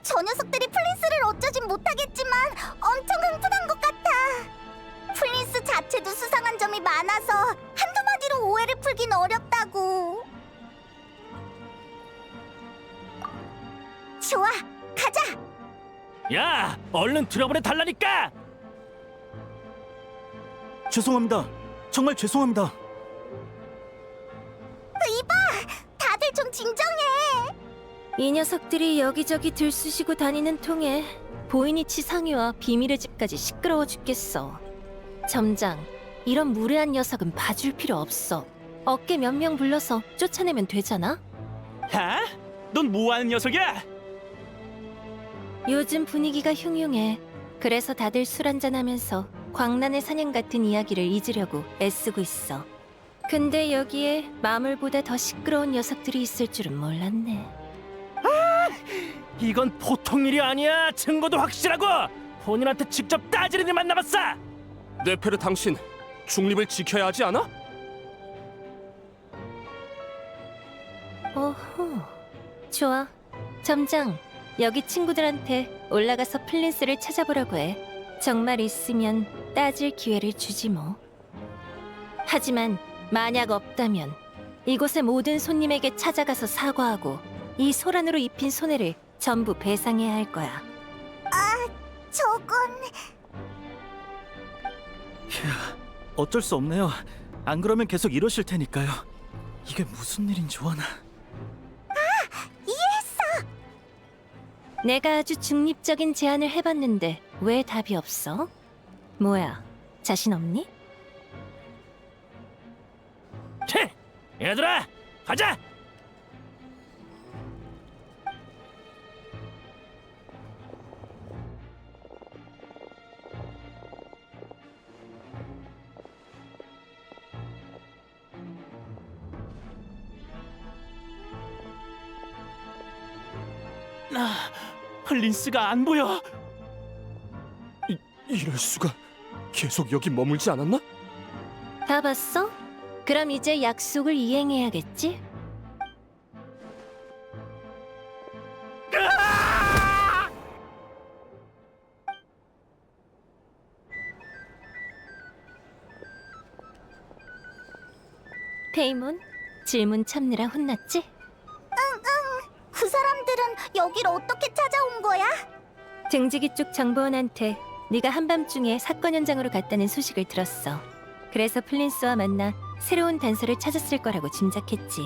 저 녀석들이 플린스를 어쩌진 못하겠지만 엄청 흥분한 것 같아. 플린스 자체도 수상한 점이 많아서 한두 마디로 오해를 풀긴 어렵다고. 좋아, 가자. 야, 얼른 들어보내 달라니까. 죄송합니다. 정말 죄송합니다. 이봐, 다들 좀 진정해. 이 녀석들이 여기저기 들쑤시고 다니는 통에 보이니치 상위와 비밀의 집까지 시끄러워 죽겠어. 점장, 이런 무례한 녀석은 봐줄 필요 없어. 어깨 몇 명 불러서 쫓아내면 되잖아? 하? 넌 뭐하는 녀석이야? 요즘 분위기가 흉흉해. 그래서 다들 술 한잔하면서 광란의 사냥 같은 이야기를 잊으려고 애쓰고 있어. 근데 여기에 마물보다 더 시끄러운 녀석들이 있을 줄은 몰랐네. 이건 보통 일이 아니야. 증거도 확실하고 본인한테 직접 따지는 일만 남았어. 네페르 당신 중립을 지켜야 하지 않아? 오호, 좋아. 점장, 여기 친구들한테 올라가서 플린스를 찾아보라고 해. 정말 있으면 따질 기회를 주지 뭐. 하지만 만약 없다면 이곳의 모든 손님에게 찾아가서 사과하고 이 소란으로 입힌 손해를 전부 배상해야 할 거야. 저건 어쩔 수 없네요. 안 그러면 계속 이러실 테니까요. 이게 무슨 일인 줄 아나. 내가 아주 중립적인 제안을 해봤는데 왜 답이 없어? 뭐야, 자신 없니? 채! 얘들아, 가자! 플린스가 안 보여. 이럴 수가. 계속 여기 머물지 않았나? 다 봤어? 그럼 이제 약속을 이행해야겠지? 페이몬, 질문 참느라 혼났지? 그 사람들은 여길 어떻게 찾아온 거야? 등지기 쪽 정보원한테 네가 한밤중에 사건 현장으로 갔다는 소식을 들었어. 그래서 플린스와 만나 새로운 단서를 찾았을 거라고 짐작했지.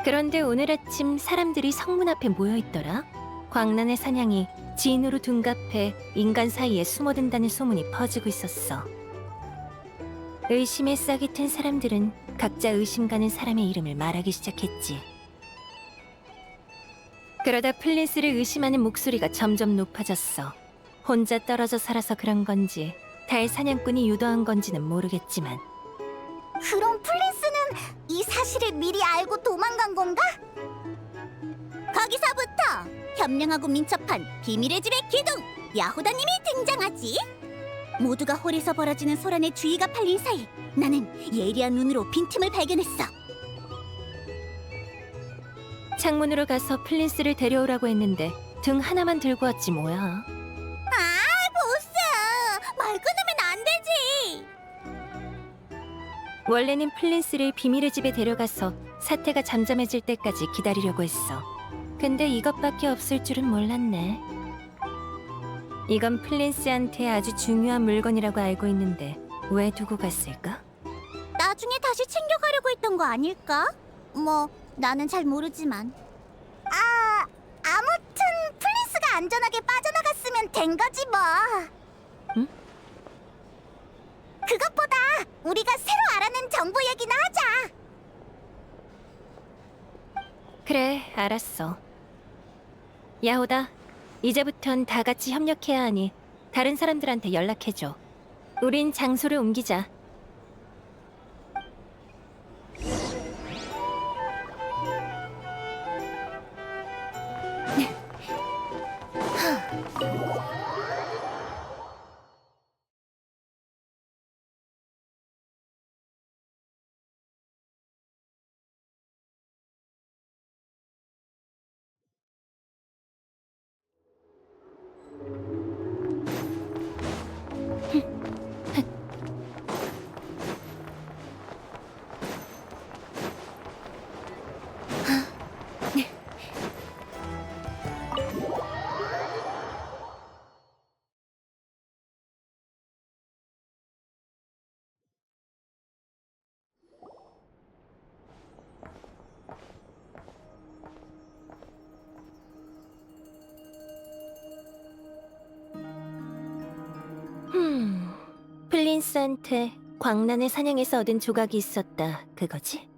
그런데 오늘 아침 사람들이 성문 앞에 모여 있더라. 광란의 사냥이 진으로 둔갑해 인간 사이에 숨어든다는 소문이 퍼지고 있었어. 의심에 싹이 튼 사람들은 각자 의심 가는 사람의 이름을 말하기 시작했지. 그러다 플린스를 의심하는 목소리가 점점 높아졌어. 혼자 떨어져 살아서 그런 건지 달 사냥꾼이 유도한 건지는 모르겠지만 그럼 플린스는 이 사실을 미리 알고 도망간 건가? 거기서부터 현명하고 민첩한 비밀의 집의 기둥 야호다님이 등장하지. 모두가 홀에서 벌어지는 소란의 주의가 팔린 사이 나는 예리한 눈으로 빈틈을 발견했어. 창문으로 가서 플린스를 데려오라고 했는데 등 하나만 들고 왔지 뭐야. 보스! 말 끊으면 안 되지! 원래는 플린스를 비밀의 집에 데려가서 사태가 잠잠해질 때까지 기다리려고 했어. 근데 이것밖에 없을 줄은 몰랐네. 이건 플린스한테 아주 중요한 물건이라고 알고 있는데 왜 두고 갔을까? 나중에 다시 챙겨가려고 했던 거 아닐까? 뭐 나는 잘 모르지만 아무튼 플린스가 안전하게 빠져나갔으면 된 거지 뭐. 응? 그것보다 우리가 새로 알아낸 정보 얘기나 하자. 그래, 알았어. 야호다, 이제부턴 다 같이 협력해야 하니 다른 사람들한테 연락해줘. 우린 장소를 옮기자. 플린스한테 광란의 사냥에서 얻은 조각이 있었다, 그거지?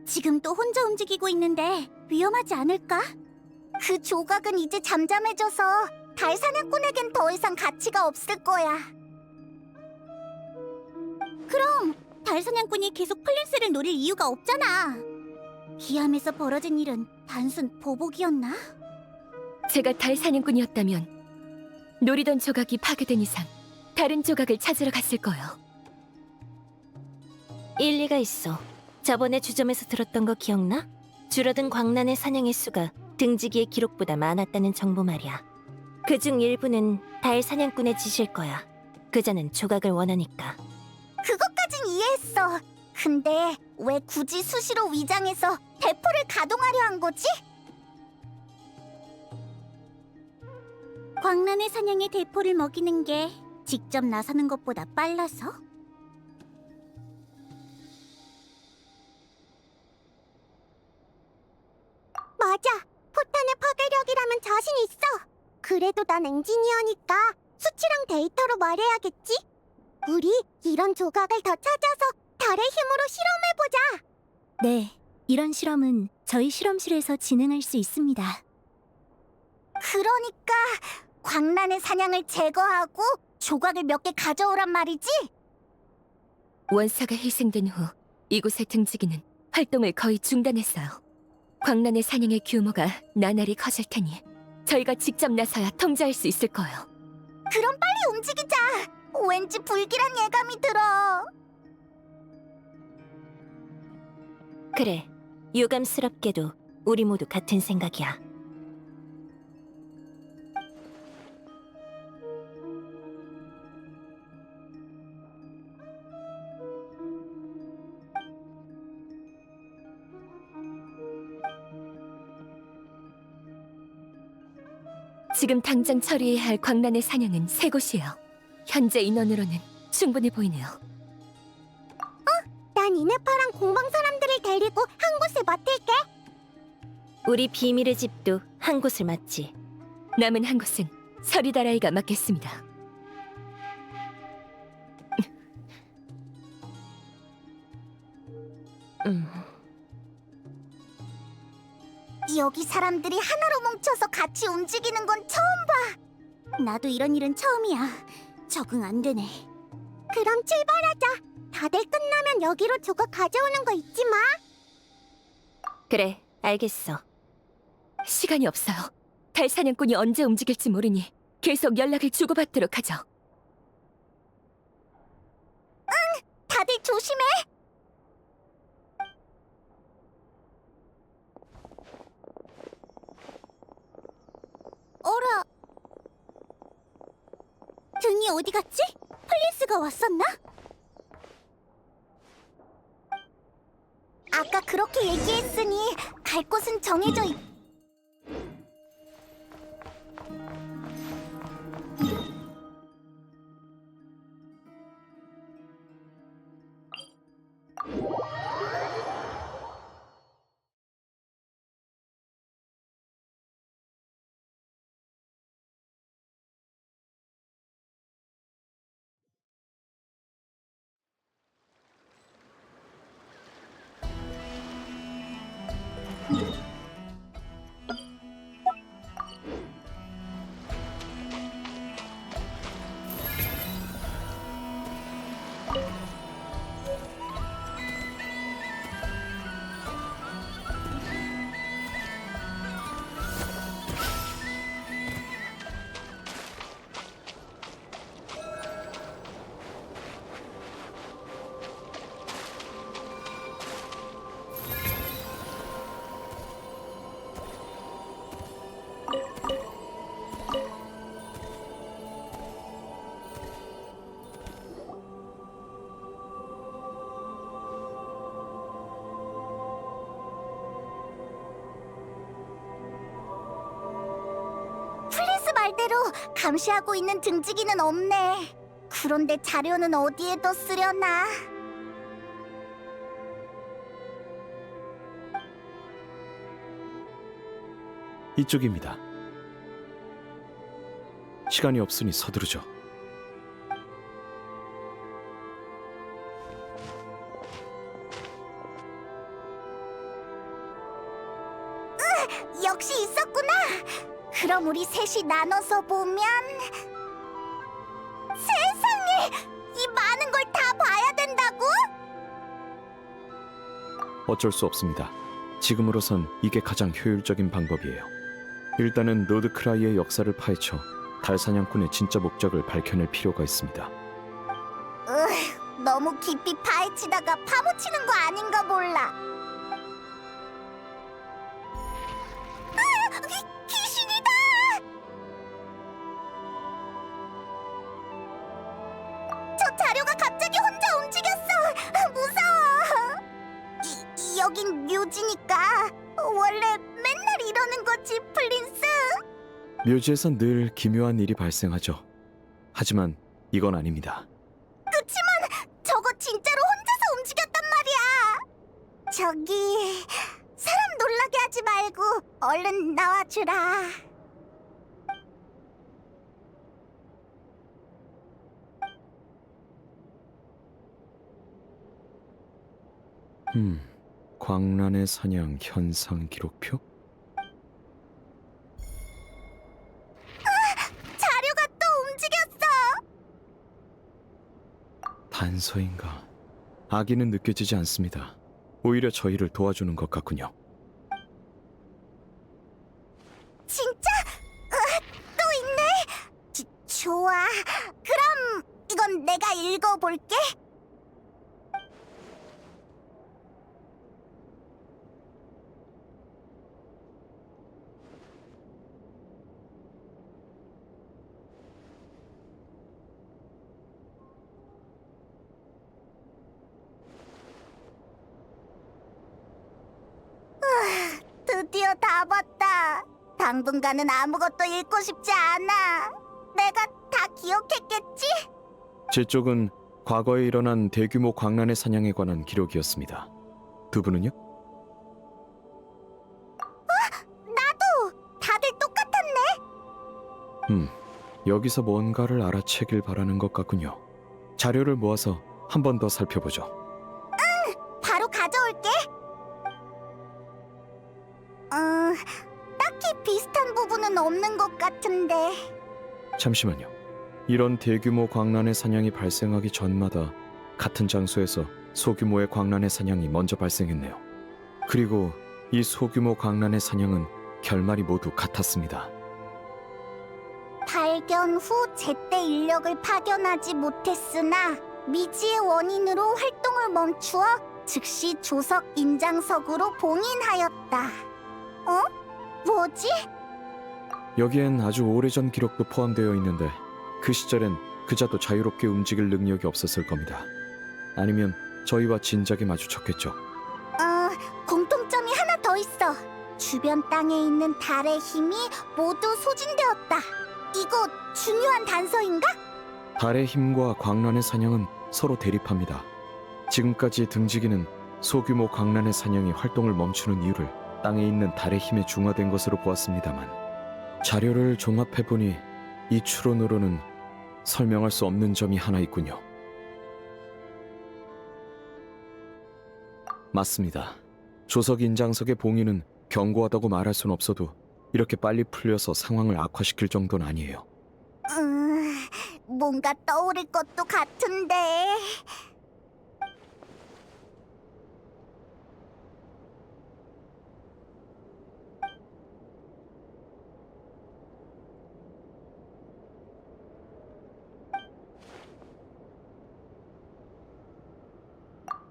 지금 또 혼자 움직이고 있는데 위험하지 않을까? 그 조각은 이제 잠잠해져서 달 사냥꾼에겐 더 이상 가치가 없을 거야. 그럼 달 사냥꾼이 계속 플린스를 노릴 이유가 없잖아. 기암에서 벌어진 일은 단순 보복이었나? 제가 달 사냥꾼이었다면 노리던 조각이 파괴된 이상 다른 조각을 찾으러 갔을 거요. 일리가 있어. 저번에 주점에서 들었던 거 기억나? 줄어든 광란의 사냥의 수가 등지기의 기록보다 많았다는 정보 말이야. 그중 일부는 달 사냥꾼의 짓일 거야. 그자는 조각을 원하니까. 그것까진 이해했어. 근데 왜 굳이 수시로 위장해서 대포를 가동하려 한 거지? 광란의 사냥에 대포를 먹이는 게 직접 나서는 것보다 빨라서? 맞아. 포탄의 파괴력이라면 자신 있어. 그래도 난 엔지니어니까 수치랑 데이터로 말해야겠지? 우리 이런 조각을 더 찾아서 달의 힘으로 실험해보자. 네, 이런 실험은 저희 실험실에서 진행할 수 있습니다. 그러니까 광란의 사냥을 제거하고 조각을 몇 개 가져오란 말이지? 원사가 희생된 후 이곳의 등지기는 활동을 거의 중단했어요. 광란의 사냥의 규모가 나날이 커질 테니 저희가 직접 나서야 통제할 수 있을 거예요. 그럼 빨리 움직이자. 왠지 불길한 예감이 들어. 그래, 유감스럽게도 우리 모두 같은 생각이야. 지금 당장 처리해야 할 광란의 사냥은 3곳이에요. 현재 인원으로는 충분해 보이네요. 난 이네파랑 공방 사람들을 데리고 한 곳에 맡을게. 우리 비밀의 집도 한 곳을 맡지. 남은 한 곳은 서리다라이가 맡겠습니다. 여기 사람들이 하나로 뭉쳐서 같이 움직이는 건 처음 봐. 나도 이런 일은 처음이야. 적응 안 되네. 그럼 출발하자. 다들 끝나면 여기로 조각 가져오는 거 잊지 마. 그래, 알겠어. 시간이 없어요. 달 사냥꾼이 언제 움직일지 모르니 계속 연락을 주고받도록 하죠. 다들 조심해. 어라. 등이 어디 갔지? 플린스가 왔었나? 아까 그렇게 얘기했으니 갈 곳은 정해져 있... 말대로 감시하고 있는 등지기는 없네. 그런데 자료는 어디에 뒀으려나? 이쪽입니다. 시간이 없으니 서두르죠. 역시 있었구나. 그럼 우리 셋이 나눠서 보면... 세상에! 이 많은 걸 다 봐야 된다고? 어쩔 수 없습니다. 지금으로선 이게 가장 효율적인 방법이에요. 일단은 노드크라이의 역사를 파헤쳐 달 사냥꾼의 진짜 목적을 밝혀낼 필요가 있습니다. 너무 깊이 파헤치다가 파묻히는 거 아닌가 몰라. 귀신이다! 저 자료가 갑자기 혼자 움직였어. 무서워. 여긴 묘지니까 원래 맨날 이러는 거지, 플린스. 묘지에선 늘 기묘한 일이 발생하죠. 하지만 이건 아닙니다. 그치만 저거 진짜로 혼자서 움직였단 말이야. 저기... 사람 놀라게 하지 말고 얼른 나와주라. 광란의 사냥 현상 기록표? 자료가 또 움직였어. 단서인가? 악의는 느껴지지 않습니다. 오히려 저희를 도와주는 것 같군요. 진짜? 또 있네? 좋아. 그럼 이건 내가 읽어볼게. 드디어 다 봤다. 당분간은 아무것도 읽고 싶지 않아. 내가 다 기억했겠지? 제 쪽은 과거에 일어난 대규모 광란의 사냥에 관한 기록이었습니다. 두 분은요? 나도 다들 똑같았네. 여기서 뭔가를 알아채길 바라는 것 같군요. 자료를 모아서 한 번 더 살펴보죠. 바로 가져올게. 딱히 비슷한 부분은 없는 것 같은데. 잠시만요. 이런 대규모 광란의 사냥이 발생하기 전마다 같은 장소에서 소규모의 광란의 사냥이 먼저 발생했네요. 그리고 이 소규모 광란의 사냥은 결말이 모두 같았습니다. 발견 후 제때 인력을 파견하지 못했으나 미지의 원인으로 활동을 멈추어 즉시 조석 인장석으로 봉인하였다. 뭐지? 여기엔 아주 오래전 기록도 포함되어 있는데 그 시절엔 그자도 자유롭게 움직일 능력이 없었을 겁니다. 아니면 저희와 진작에 마주쳤겠죠. 공통점이 하나 더 있어. 주변 땅에 있는 달의 힘이 모두 소진되었다. 이거 중요한 단서인가? 달의 힘과 광란의 사냥은 서로 대립합니다. 지금까지 등지기는 소규모 광란의 사냥이 활동을 멈추는 이유를 땅에 있는 달의 힘에 중화된 것으로 보았습니다만 자료를 종합해보니 이 추론으로는 설명할 수 없는 점이 하나 있군요. 맞습니다. 조석 인장석의 봉인은 견고하다고 말할 순 없어도 이렇게 빨리 풀려서 상황을 악화시킬 정도는 아니에요. 뭔가 떠오를 것도 같은데.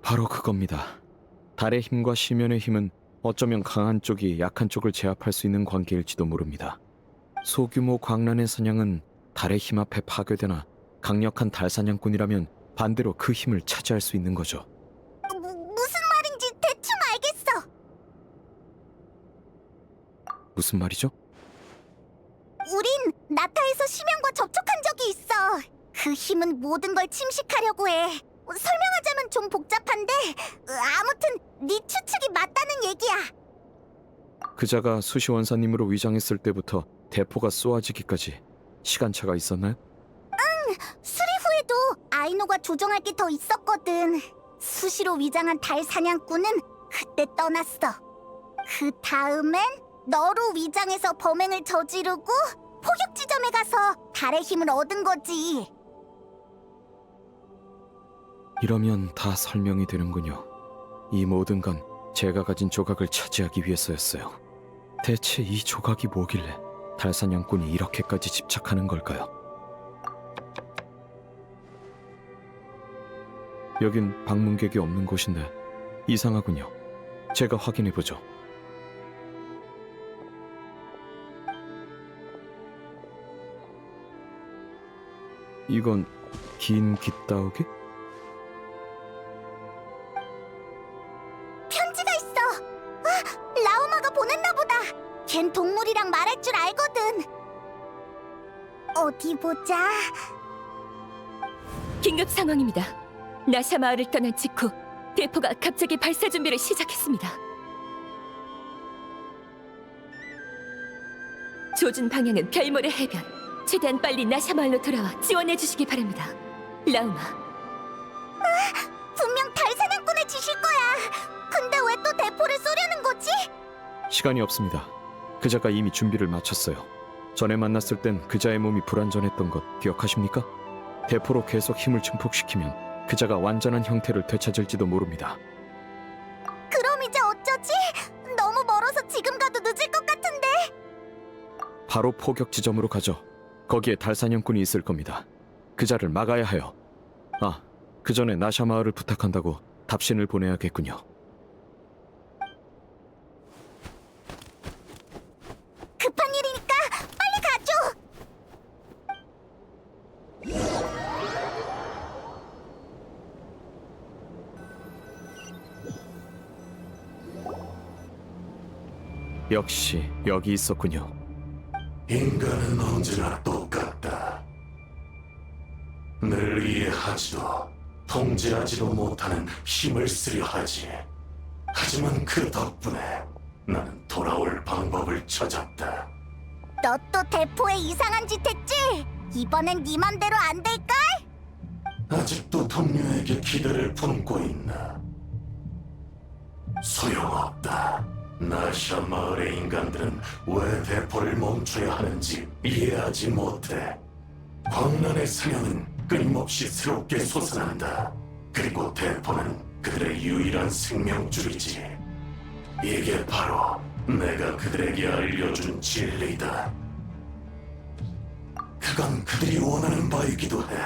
바로 그겁니다. 달의 힘과 시면의 힘은 어쩌면 강한 쪽이 약한 쪽을 제압할 수 있는 관계일지도 모릅니다. 소규모 광란의 사냥은 달의 힘 앞에 파괴되나 강력한 달 사냥꾼이라면 반대로 그 힘을 차지할 수 있는 거죠. 무슨 말인지 대충 알겠어. 무슨 말이죠? 우린 나타에서 심연과 접촉한 적이 있어. 그 힘은 모든 걸 침식하려고 해. 설명하자면 좀 복잡한데 아무튼 네 추측이 맞다는 얘기야. 그자가 수시 원사님으로 위장했을 때부터 대포가 쏘아지기까지 시간차가 있었나요? 수리 후에도 아이노가 조정할 게 더 있었거든. 수시로 위장한 달 사냥꾼은 그때 떠났어. 그 다음엔 너로 위장해서 범행을 저지르고 포격 지점에 가서 달의 힘을 얻은 거지. 이러면 다 설명이 되는군요. 이 모든 건 제가 가진 조각을 차지하기 위해서였어요. 대체 이 조각이 뭐길래 달사냥꾼이 이렇게까지 집착하는 걸까요? 여긴 방문객이 없는 곳인데 이상하군요. 제가 확인해보죠. 이건 긴 깃다우기? 편지가 있어. 라우마가 보냈나 보다. 걘 동물이랑 말할 줄 알거든. 어디 보자. 긴급 상황입니다. 나샤 마을을 떠난 직후 대포가 갑자기 발사 준비를 시작했습니다. 조준 방향은 별모래 해변. 최대한 빨리 나샤 마을로 돌아와 지원해 주시기 바랍니다. 라우마. 분명 달 사냥꾼의 짓일 거야. 근데 왜 또 대포를 쏘려는 거지? 시간이 없습니다. 그자가 이미 준비를 마쳤어요. 전에 만났을 땐 그자의 몸이 불완전했던 것 기억하십니까? 대포로 계속 힘을 증폭시키면 그자가 완전한 형태를 되찾을지도 모릅니다. 그럼 이제 어쩌지? 너무 멀어서 지금 가도 늦을 것 같은데. 바로 포격 지점으로 가죠. 거기에 달사냥꾼이 있을 겁니다. 그자를 막아야 해요. 아, 그 전에 나샤 마을을 부탁한다고 답신을 보내야겠군요. 급한 일이니까 빨리 가죠. 역시 여기 있었군요. 인간은 언제나 똑같다. 늘 이해하지 하지도 통제하지도 못하는 힘을 쓰려 하지. 하지만 그 덕분에 나는 돌아올 방법을 찾았다. 너 또 대포에 이상한 짓 했지? 이번엔 네 맘대로 안 될까? 아직도 동료에게 기대를 품고 있나? 소용없다. 나샤 마을의 인간들은 왜 대포를 멈춰야 하는지 이해하지 못해. 광란의 사냥은 끊임없이 새롭게 솟아난다. 그리고 대포는 그들의 유일한 생명줄이지. 이게 바로 내가 그들에게 알려준 진리다. 그건 그들이 원하는 바이기도 해.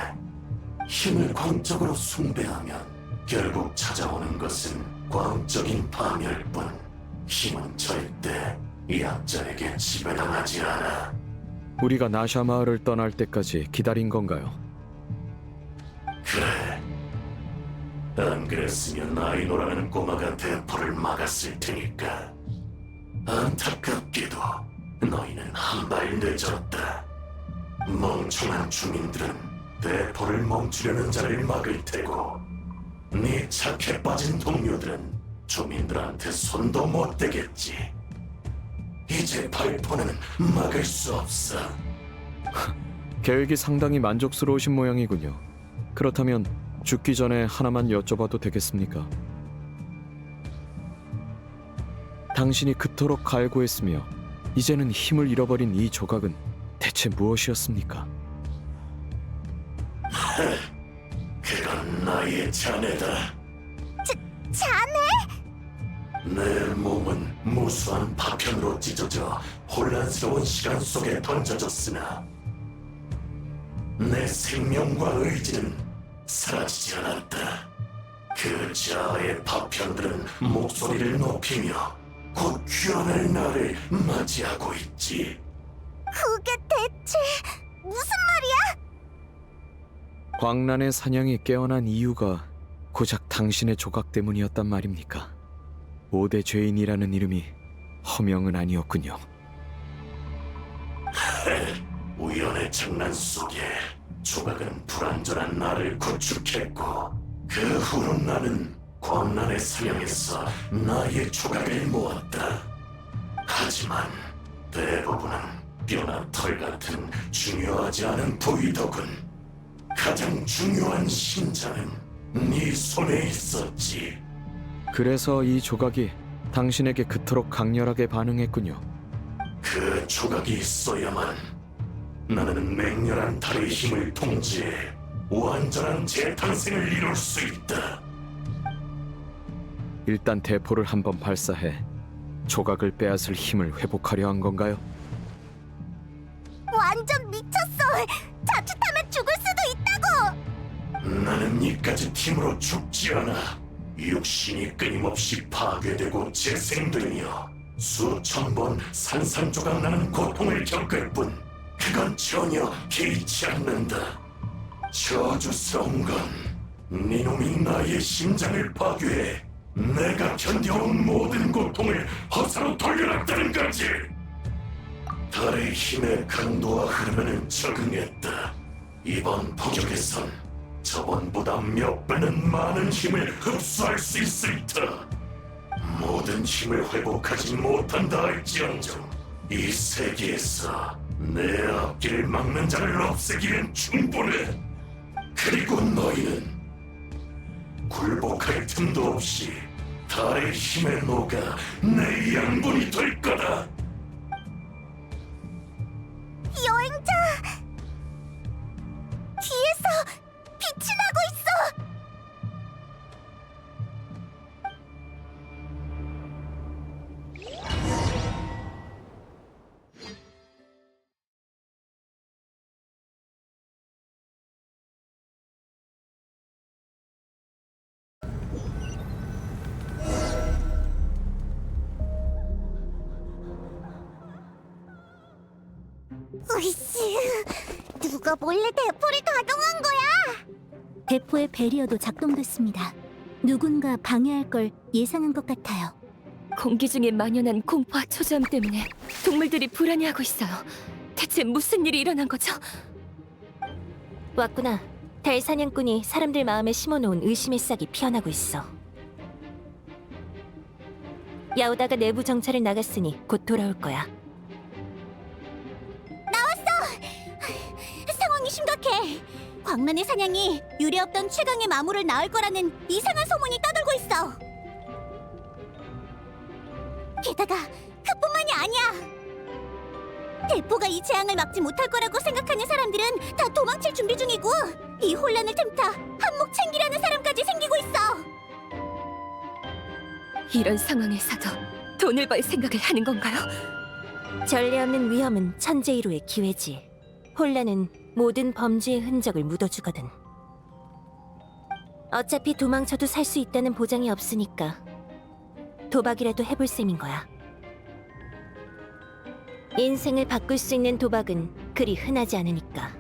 힘을 광적으로 숭배하면 결국 찾아오는 것은 광적인 파멸뿐. 힘은 절대 약자에게 지배당하지 않아. 우리가 나샤 마을을 떠날 때까지 기다린 건가요? 그래. 안 그랬으면 아이노라는 꼬마가 대포를 막았을 테니까. 안타깝게도 너희는 한 발 늦었다. 멍청한 주민들은 대포를 멈추려는 자를 막을 테고, 네 착해 빠진 동료들은 주민들한테 손도 못 대겠지. 이제 발포는 막을 수 없어. 계획이 상당히 만족스러우신 모양이군요. 그렇다면 죽기 전에 하나만 여쭤봐도 되겠습니까? 당신이 그토록 갈구했으며 이제는 힘을 잃어버린 이 조각은 대체 무엇이었습니까? 그건 나의 자네다. 자네? 내 몸은 무수한 파편으로 찢어져 혼란스러운 시간 속에 던져졌으나 내 생명과 의지는 사라지지 않았다. 그 자아의 파편들은 목소리를 높이며 곧 귀환할 날을 맞이하고 있지. 그게 대체 무슨 말이야? 광란의 사냥이 깨어난 이유가 고작 당신의 조각 때문이었단 말입니까? 5대 죄인이라는 이름이 허명은 아니었군요. 우연의 장난 속에 조각은 불완전한 나를 구축했고, 그 후로 나는 광란의 사냥에서 나의 조각을 모았다. 하지만 대부분은 뼈나 털 같은 중요하지 않은 부위더군. 가장 중요한 심장은 네 손에 있었지. 그래서 이 조각이 당신에게 그토록 강렬하게 반응했군요. 그 조각이 있어야만 나는 맹렬한 달의 힘을 통제해 완전한 재탄생을 이룰 수 있다. 일단 대포를 한번 발사해 조각을 빼앗을 힘을 회복하려 한 건가요? 완전 미쳤어. 자칫하면 죽을 수도 있다고. 나는 이까지 팀으로 죽지 않아. 육신이 끊임없이 파괴되고 재생되며 수천 번 산산조각 나는 고통을 겪을 뿐 그건 전혀 개의치 않는다. 저주스러운 건 네놈이 나의 심장을 파괴해 내가 견뎌온 모든 고통을 허사로 돌려놨다는 거지. 달의 힘의 강도와 흐름에는 적응했다. 이번 포격에선 저번보다 몇 배는 많은 힘을 흡수할 수 있을 터. 모든 힘을 회복하지 못한다 할지언정 이 세계에서 내 앞길을 막는 자를 없애기엔 충분해. 그리고 너희는 굴복할 틈도 없이 달의 힘에 녹아 내 양분이 될 거다. 여행자! 뒤에서 빛이 나고 있어! 으이씨, 누가 몰래 대포를 가동한 거야? 대포의 배리어도 작동됐습니다. 누군가 방해할 걸 예상한 것 같아요. 공기 중에 만연한 공포와 초조함 때문에 동물들이 불안해하고 있어요. 대체 무슨 일이 일어난 거죠? 왔구나. 달 사냥꾼이 사람들 마음에 심어놓은 의심의 싹이 피어나고 있어. 야오다가 내부 정찰을 나갔으니 곧 돌아올 거야. 상황이 심각해. 광란의 사냥이 유례없던 최강의 마물을 낳을 거라는 이상한 소문이 떠돌고 있어. 게다가 그뿐만이 아니야. 대포가 이 재앙을 막지 못할 거라고 생각하는 사람들은 다 도망칠 준비 중이고, 이 혼란을 틈타 한몫 챙기려는 사람까지 생기고 있어. 이런 상황에서도 돈을 벌 생각을 하는 건가요? 전례 없는 위험은 천재이루의 기회지. 혼란은 모든 범죄의 흔적을 묻어주거든. 어차피 도망쳐도 살 수 있다는 보장이 없으니까 도박이라도 해볼 셈인 거야. 인생을 바꿀 수 있는 도박은 그리 흔하지 않으니까.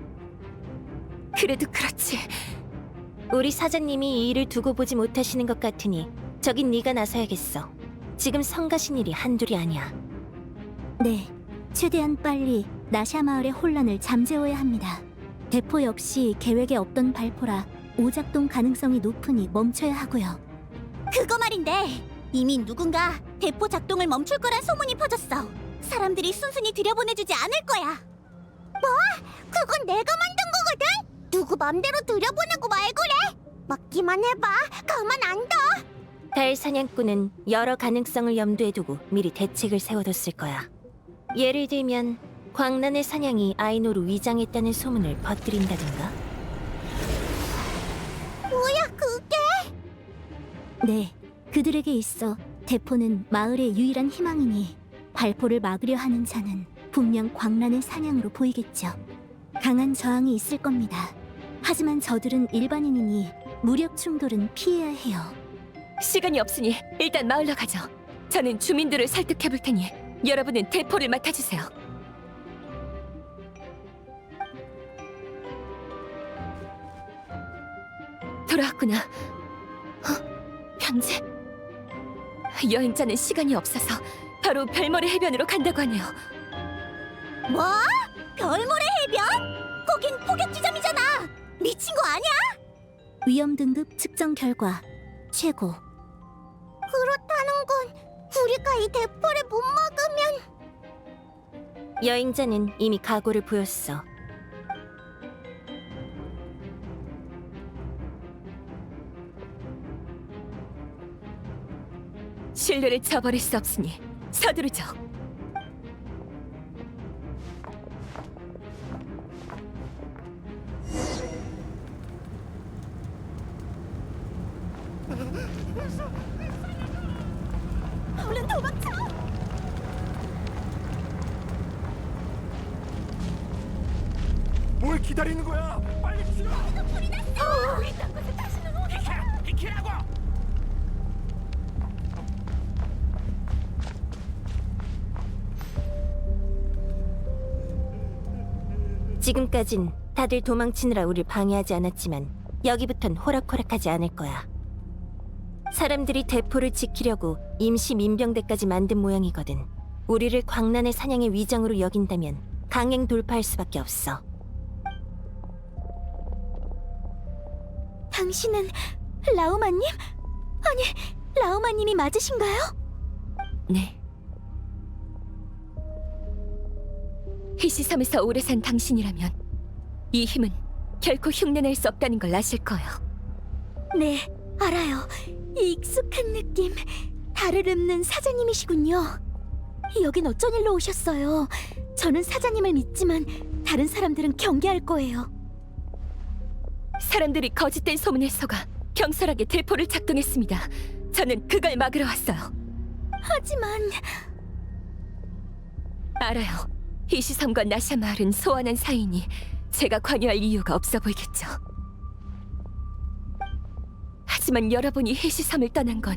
그래도 그렇지. 우리 사장님이 이 일을 두고 보지 못하시는 것 같으니 저긴 네가 나서야겠어. 지금 성가신 일이 한둘이 아니야. 네, 최대한 빨리 나샤 마을의 혼란을 잠재워야 합니다. 대포 역시 계획에 없던 발포라 오작동 가능성이 높으니 멈춰야 하고요. 그거 말인데, 이미 누군가 대포 작동을 멈출 거란 소문이 퍼졌어. 사람들이 순순히 들여보내주지 않을 거야. 뭐? 그건 내가 만든 거거든? 누구 맘대로 들여보내고 말 그래? 맡기만 해봐. 가만 안 둬. 달 사냥꾼은 여러 가능성을 염두에 두고 미리 대책을 세워뒀을 거야. 예를 들면 광란의 사냥이 아이노로 위장했다는 소문을 퍼뜨린다든가. 뭐야 그게? 네, 그들에게 있어 대포는 마을의 유일한 희망이니 발포를 막으려 하는 자는 분명 광란의 사냥으로 보이겠죠. 강한 저항이 있을 겁니다. 하지만 저들은 일반인이니 무력 충돌은 피해야 해요. 시간이 없으니 일단 마을로 가죠. 저는 주민들을 설득해 볼 테니 여러분은 대포를 맡아주세요. 돌아왔구나. 편지? 여행자는 시간이 없어서 바로 별모래 해변으로 간다고 하네요. 뭐? 별모래 해변? 거긴 포격 지점이잖아. 미친 거 아니야? 위험 등급 측정 결과 최고. 그렇다는 건 우리가 이 대포를 못 막으면 여행자는 이미 각오를 보였어. 신뢰를 저버릴 수 없으니 서두르죠. 얼른 도망쳐. 뭘 기다리는 거야? 빨리 치러! 불이 났어. 이딴 곳에 다시는 오지 마. 비키라고! 지금까진 다들 도망치느라 우릴 방해하지 않았지만 여기부턴 호락호락하지 않을 거야. 사람들이 대포를 지키려고 임시 민병대까지 만든 모양이거든. 우리를 광란의 사냥의 위장으로 여긴다면 강행 돌파할 수밖에 없어. 당신은 라우마님? 아니, 라우마님이 맞으신가요? 네. 희시섬에서 오래 산 당신이라면 이 힘은 결코 흉내낼 수 없다는 걸 아실 거예요. 네, 알아요. 이 익숙한 느낌. 달을 읊는 사장님이시군요. 여긴 어쩐 일로 오셨어요? 저는 사장님을 믿지만 다른 사람들은 경계할 거예요. 사람들이 거짓된 소문에 속아 경솔하게 대포를 작동했습니다. 저는 그걸 막으러 왔어요. 하지만 알아요. 희시섬과 나샤 마을은 소환한 사이니 제가 관여할 이유가 없어 보이겠죠. 하지만 여러분이 희시섬을 떠난 건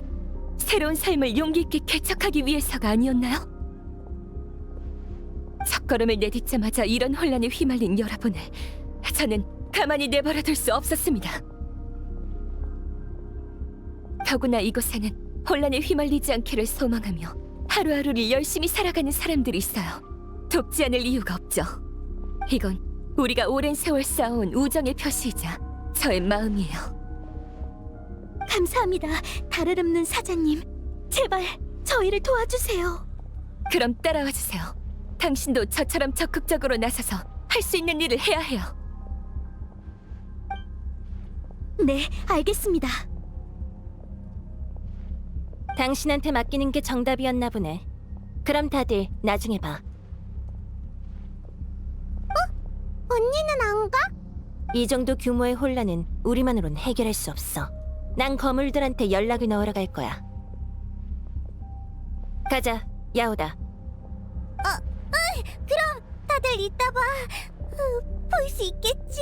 새로운 삶을 용기 있게 개척하기 위해서가 아니었나요? 첫걸음을 내딛자마자 이런 혼란에 휘말린 여러분을 저는 가만히 내버려둘 수 없었습니다. 더구나 이곳에는 혼란에 휘말리지 않기를 소망하며 하루하루를 열심히 살아가는 사람들이 있어요. 돕지 않을 이유가 없죠. 이건 우리가 오랜 세월 쌓아온 우정의 표시이자 저의 마음이에요. 감사합니다. 달을 읊는 사자님. 제발 저희를 도와주세요. 그럼 따라와 주세요. 당신도 저처럼 적극적으로 나서서 할 수 있는 일을 해야 해요. 네, 알겠습니다. 당신한테 맡기는 게 정답이었나 보네. 그럼 다들 나중에 봐. 언니는 안 가? 이 정도 규모의 혼란은 우리만으론 해결할 수 없어. 난 거물들한테 연락을 넣으러 갈 거야. 가자, 야오다. 그럼 다들 이따 봐. 볼 수 있겠지?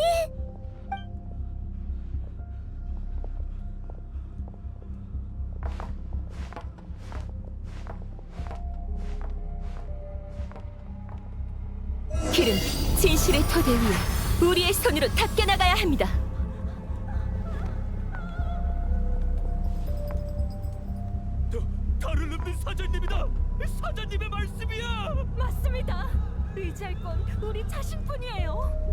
길은 진실의 토대 위에 우리의 손으로 닦여 나가야 합니다. 달을 읊는 사자님이다. 사자님의 말씀이야. 맞습니다. 의지할 건 우리 자신뿐이에요.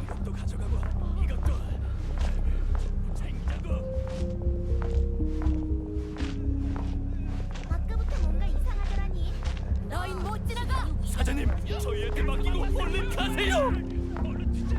이것도 가져가고 이것도 챙자고. 아까부터 뭔가 이상하더라니. 너흰 못 지나가. 사자님, 저희한테 맡기고 얼른 가세요. 얼른 진짜.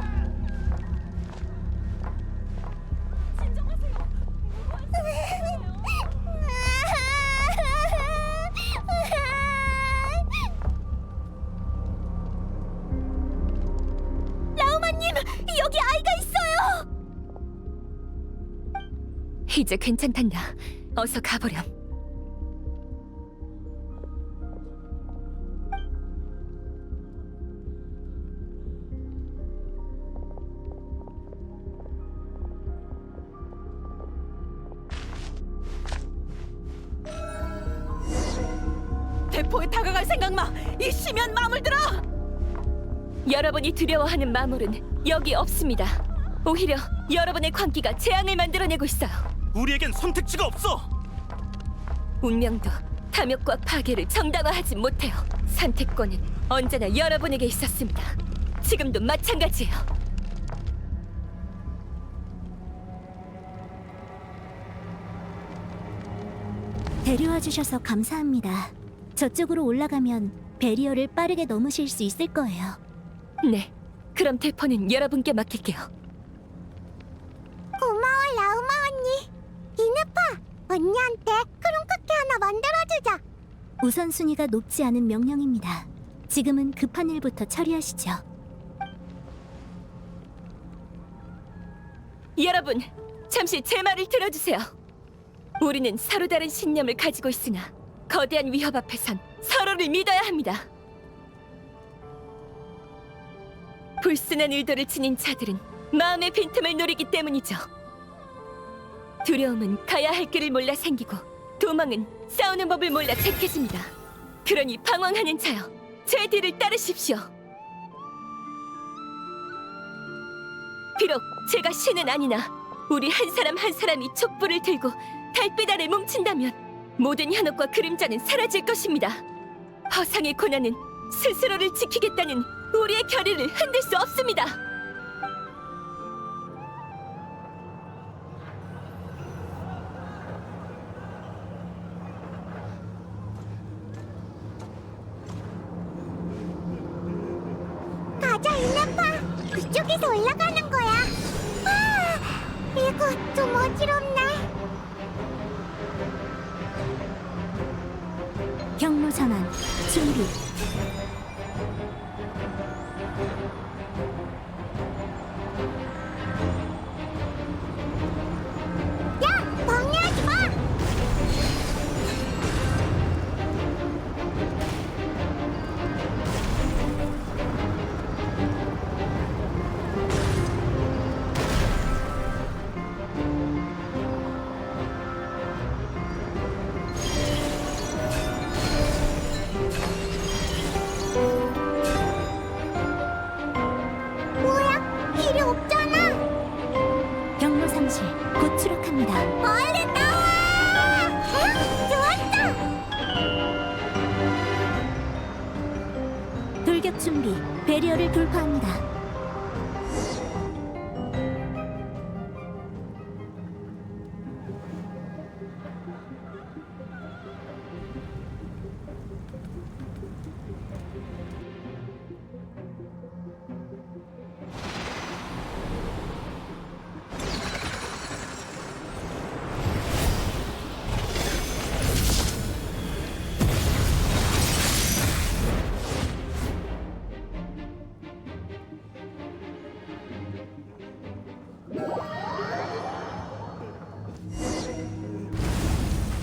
라우마님, 여기 아이가 있어요. 이제 괜찮단다. 어서 가보렴. 대포에 다가갈 생각 마. 이 심연 마음을 들어. 여러분이 두려워하는 마물은 여기 없습니다. 오히려 여러분의 광기가 재앙을 만들어내고 있어요. 우리에겐 선택지가 없어. 운명도 탐욕과 파괴를 정당화하지 못해요. 선택권은 언제나 여러분에게 있었습니다. 지금도 마찬가지예요. 데려와 주셔서 감사합니다. 저쪽으로 올라가면 배리어를 빠르게 넘으실 수 있을 거예요. 네, 그럼 대포는 여러분께 맡길게요. 고마워, 라우마 언니. 이네파, 언니한테 크롱크키 하나 만들어주자. 우선순위가 높지 않은 명령입니다. 지금은 급한 일부터 처리하시죠. 여러분, 잠시 제 말을 들어주세요. 우리는 서로 다른 신념을 가지고 있으나 거대한 위협 앞에선 서로를 믿어야 합니다. 불순한 의도를 지닌 자들은 마음의 빈틈을 노리기 때문이죠. 두려움은 가야 할 길을 몰라 생기고 도망은 싸우는 법을 몰라 택해집니다. 그러니 방황하는 자여, 제 뒤를 따르십시오. 비록 제가 신은 아니나 우리 한 사람 한 사람이 촛불을 들고 달빛 아래 뭉친다면 모든 현혹과 그림자는 사라질 것입니다. 허상의 고난은 스스로를 지키겠다는 우리의 결의를 흔들 수 없습니다. 가자, 이네파. 이쪽에서 올라가는 거야. 아, 이거 좀 어지럽네. 경로 전환 준비. 야, 방해하지 마. 출격 준비. 배리어를 돌파합니다.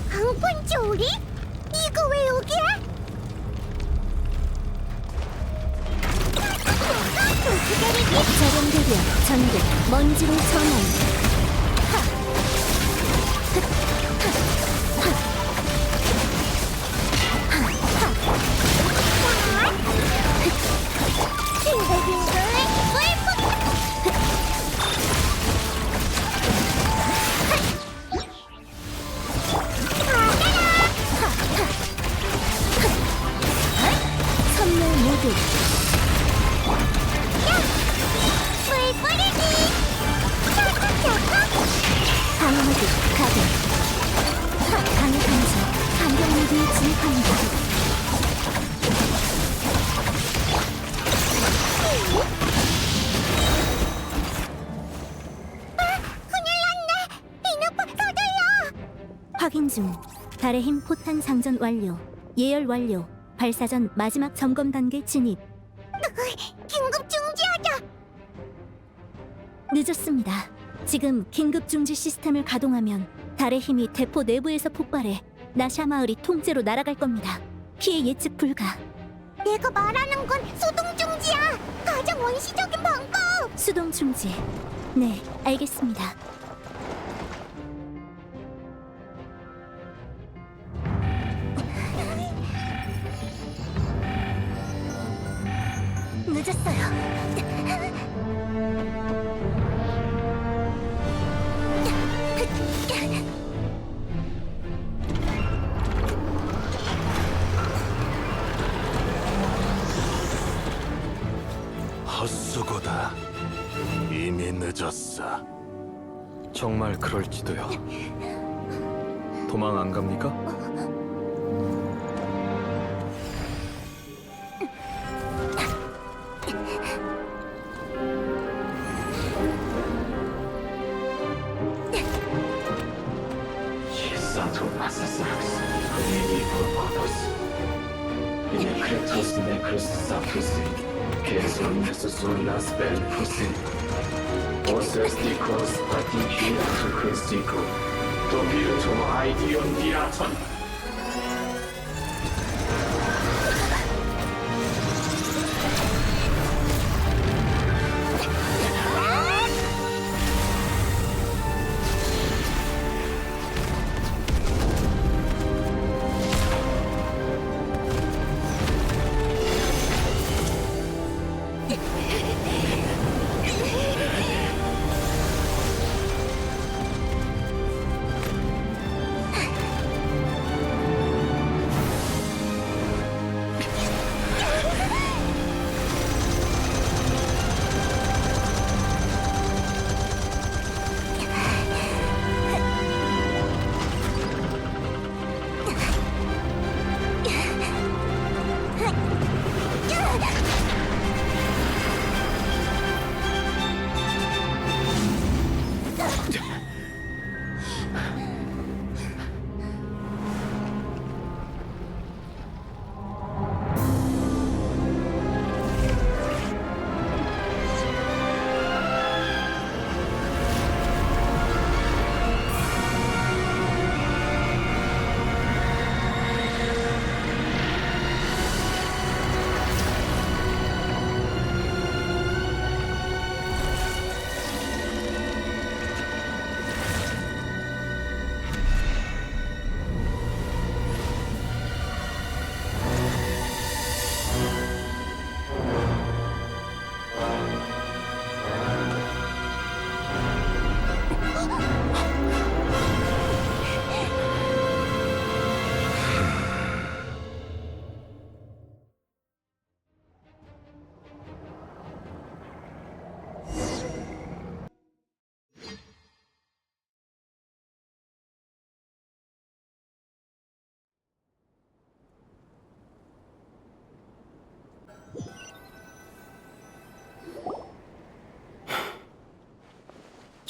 강펀치 오리? 이거 왜 여기야? 자연 배리어 전개. 먼지로 전환. 빙글빙글 뿔뿔. 선물 모드. 뿔뿔이기. 샤카샤카. 방어 모드 가동. 강의 감지. 반격 모드에 진입합니다. 확인 중. 달의 힘 포탄 장전 완료. 예열 완료. 발사 전 마지막 점검 단계 진입. 긴급 중지하자. 늦었습니다. 지금 긴급 중지 시스템을 가동하면 달의 힘이 대포 내부에서 폭발해 나샤 마을이 통째로 날아갈 겁니다. 피해 예측 불가. 내가 말하는 건 수동 중지야. 가장 원시적인 방법. 수동 중지. 네, 알겠습니다. 늦었어요. 헛수고다. 이미 늦었어. 정말 그럴지도요. 도망 안 갑니까?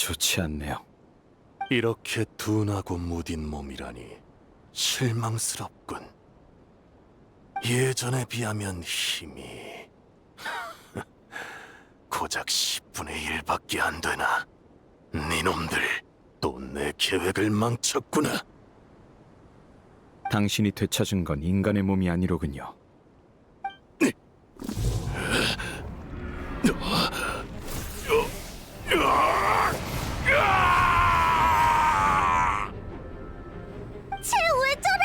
좋지 않네요. 이렇게 둔하고 무딘 몸이라니 실망스럽군. 예전에 비하면 힘이 고작 10분의 1밖에 안 되나. 니놈들 또 내 계획을 망쳤구나. 당신이 되찾은 건 인간의 몸이 아니로군요. 쟤 왜 저래?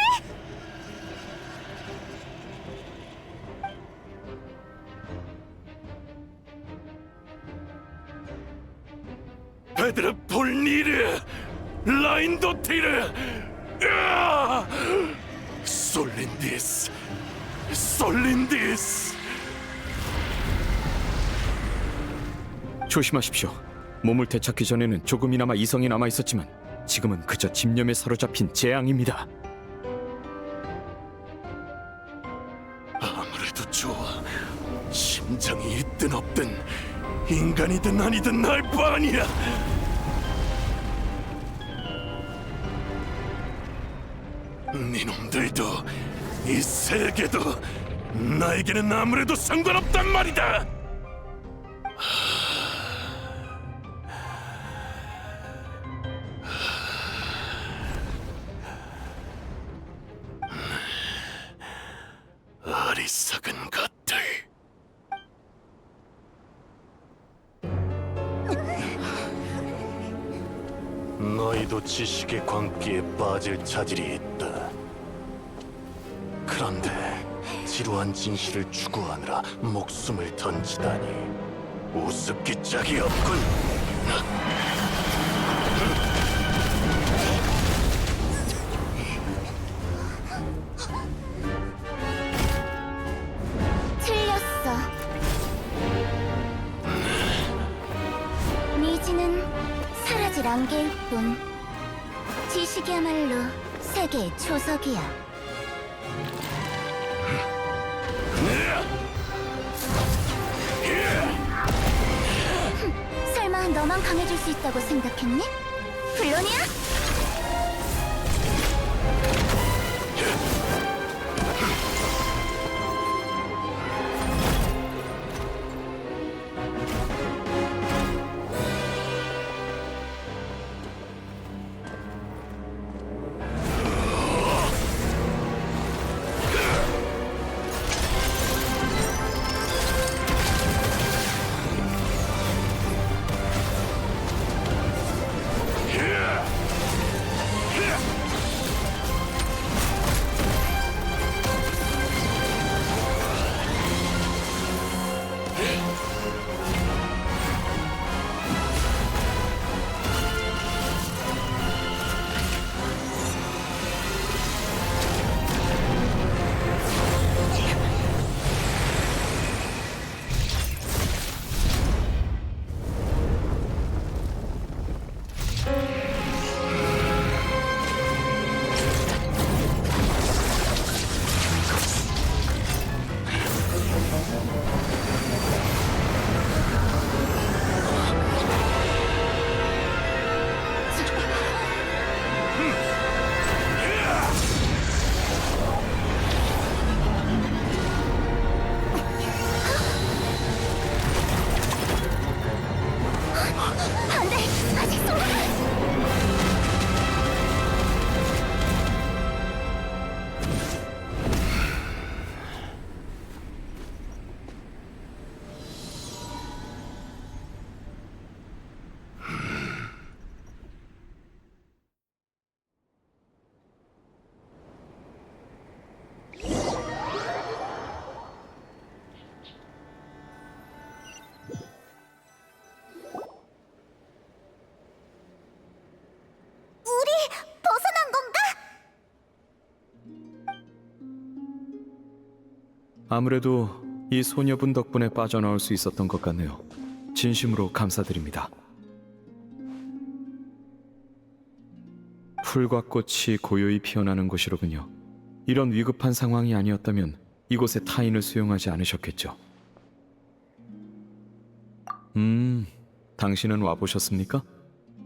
베드르 볼니르 라인도티르 솔린디스 솔린디스. 조심하십시오. 몸을 되찾기 전에는 조금이나마 이성이 남아 있었지만 지금은 그저 집념에 사로잡힌 재앙입니다. 아무래도 좋아. 심장이 있든 없든 인간이든 아니든 날 바 아니야. 니놈들도 이 세계도 나에게는 아무래도 상관없단 말이다. 어리석은 것들. 너희도 지식의 광기에 빠질 자질이 있다. 그런데 지루한 진실을 추구하느라 목숨을 던지다니 우습기 짝이 없군. 틀렸어. 미지는 사라질 안개일 뿐. 지식이야말로 세계의 초석이야. 설마 너만 강해질 수 있다고 생각했니? 물론이야. 아무래도 이 소녀분 덕분에 빠져나올 수 있었던 것 같네요. 진심으로 감사드립니다. 풀과 꽃이 고요히 피어나는 곳이로군요. 이런 위급한 상황이 아니었다면 이곳에 타인을 수용하지 않으셨겠죠. 당신은 와보셨습니까?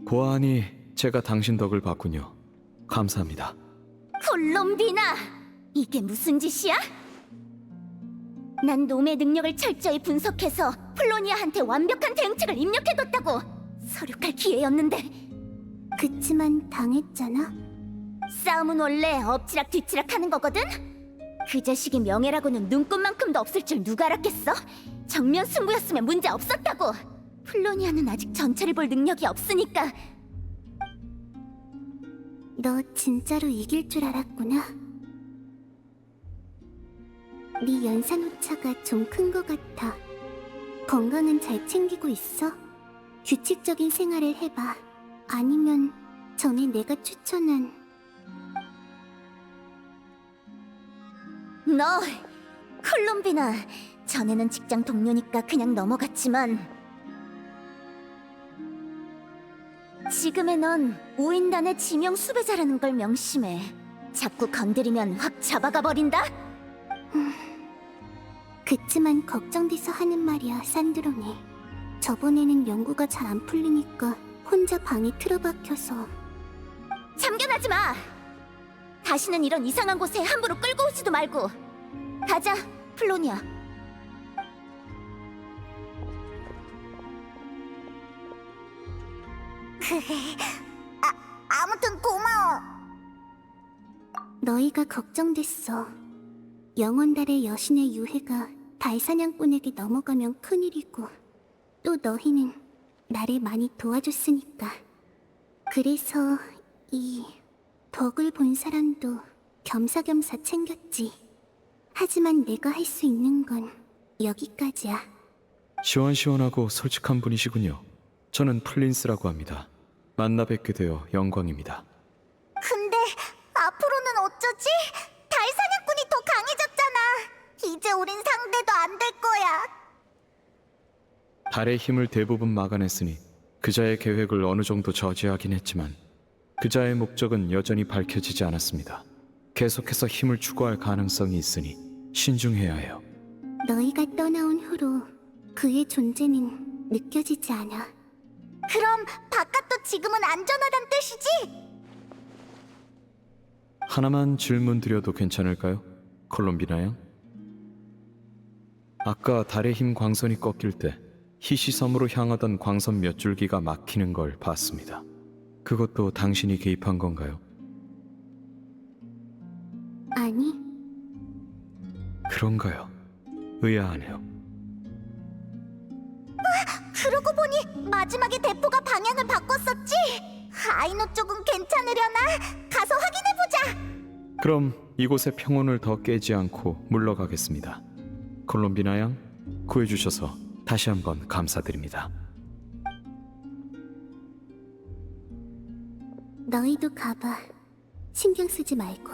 보아하니 제가 당신 덕을 봤군요. 감사합니다. 콜롬비나! 이게 무슨 짓이야? 난 놈의 능력을 철저히 분석해서 플로니아한테 완벽한 대응책을 입력해뒀다고! 서륙할 기회였는데! 그치만 당했잖아? 싸움은 원래 엎치락 뒤치락 하는 거거든? 그 자식이 명예라고는 눈꽃만큼도 없을 줄 누가 알았겠어? 정면 승부였으면 문제 없었다고! 플로니아는 아직 전차를 볼 능력이 없으니까. 너 진짜로 이길 줄 알았구나. 네 연산오차가 좀 큰 것 같아. 건강은 잘 챙기고 있어? 규칙적인 생활을 해봐. 아니면 전에 내가 추천한 너! 콜롬비나, 전에는 직장 동료니까 그냥 넘어갔지만 지금의 넌 우인단의 지명 수배자라는 걸 명심해. 자꾸 건드리면 확 잡아가 버린다. 그치만 걱정돼서 하는 말이야, 산드로니. 저번에는 연구가 잘 안 풀리니까 혼자 방에 틀어박혀서. 참견하지 마! 다시는 이런 이상한 곳에 함부로 끌고 오지도 말고. 가자, 플로니아. 아무튼 고마워. 너희가 걱정됐어. 영원달의 여신의 유해가 달사냥꾼에게 넘어가면 큰일이고, 또 너희는 나를 많이 도와줬으니까. 그래서 이 덕을 본 사람도 겸사겸사 챙겼지. 하지만 내가 할 수 있는 건 여기까지야. 시원시원하고 솔직한 분이시군요. 저는 플린스라고 합니다. 만나 뵙게 되어 영광입니다. 근데 앞으로는 어쩌지? 달사냥꾼이 더 강해졌잖아. 이제 우린 상대도 안 될 거야. 달의 힘을 대부분 막아냈으니 그자의 계획을 어느 정도 저지하긴 했지만 그자의 목적은 여전히 밝혀지지 않았습니다. 계속해서 힘을 추구할 가능성이 있으니 신중해야 해요. 너희가 떠나온 후로 그의 존재는 느껴지지 않아. 그럼 바깥도 지금은 안전하단 뜻이지? 하나만 질문 드려도 괜찮을까요? 콜롬비나 양? 아까 달의 힘 광선이 꺾일 때 희시섬으로 향하던 광선 몇 줄기가 막히는 걸 봤습니다. 그것도 당신이 개입한 건가요? 아니, 그런가요? 의아하네요. 그러고 보니 마지막에 대포가 방향을 바꿨었지? 아이노 쪽은 괜찮으려나? 가서 확인해보자. 그럼 이곳의 평온을 더 깨지 않고 물러가겠습니다. 콜롬비나 양, 구해주셔서 다시 한번 감사드립니다. 너희도 가봐. 신경 쓰지 말고.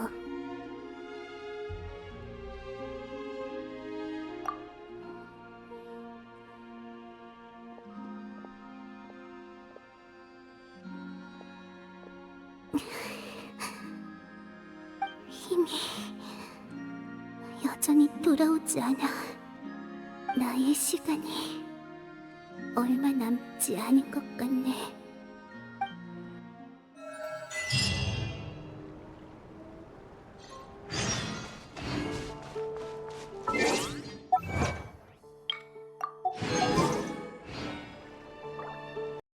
힘이 여전히 돌아오지 않아. 나의 시간이 얼마 남지 않은 것 같네.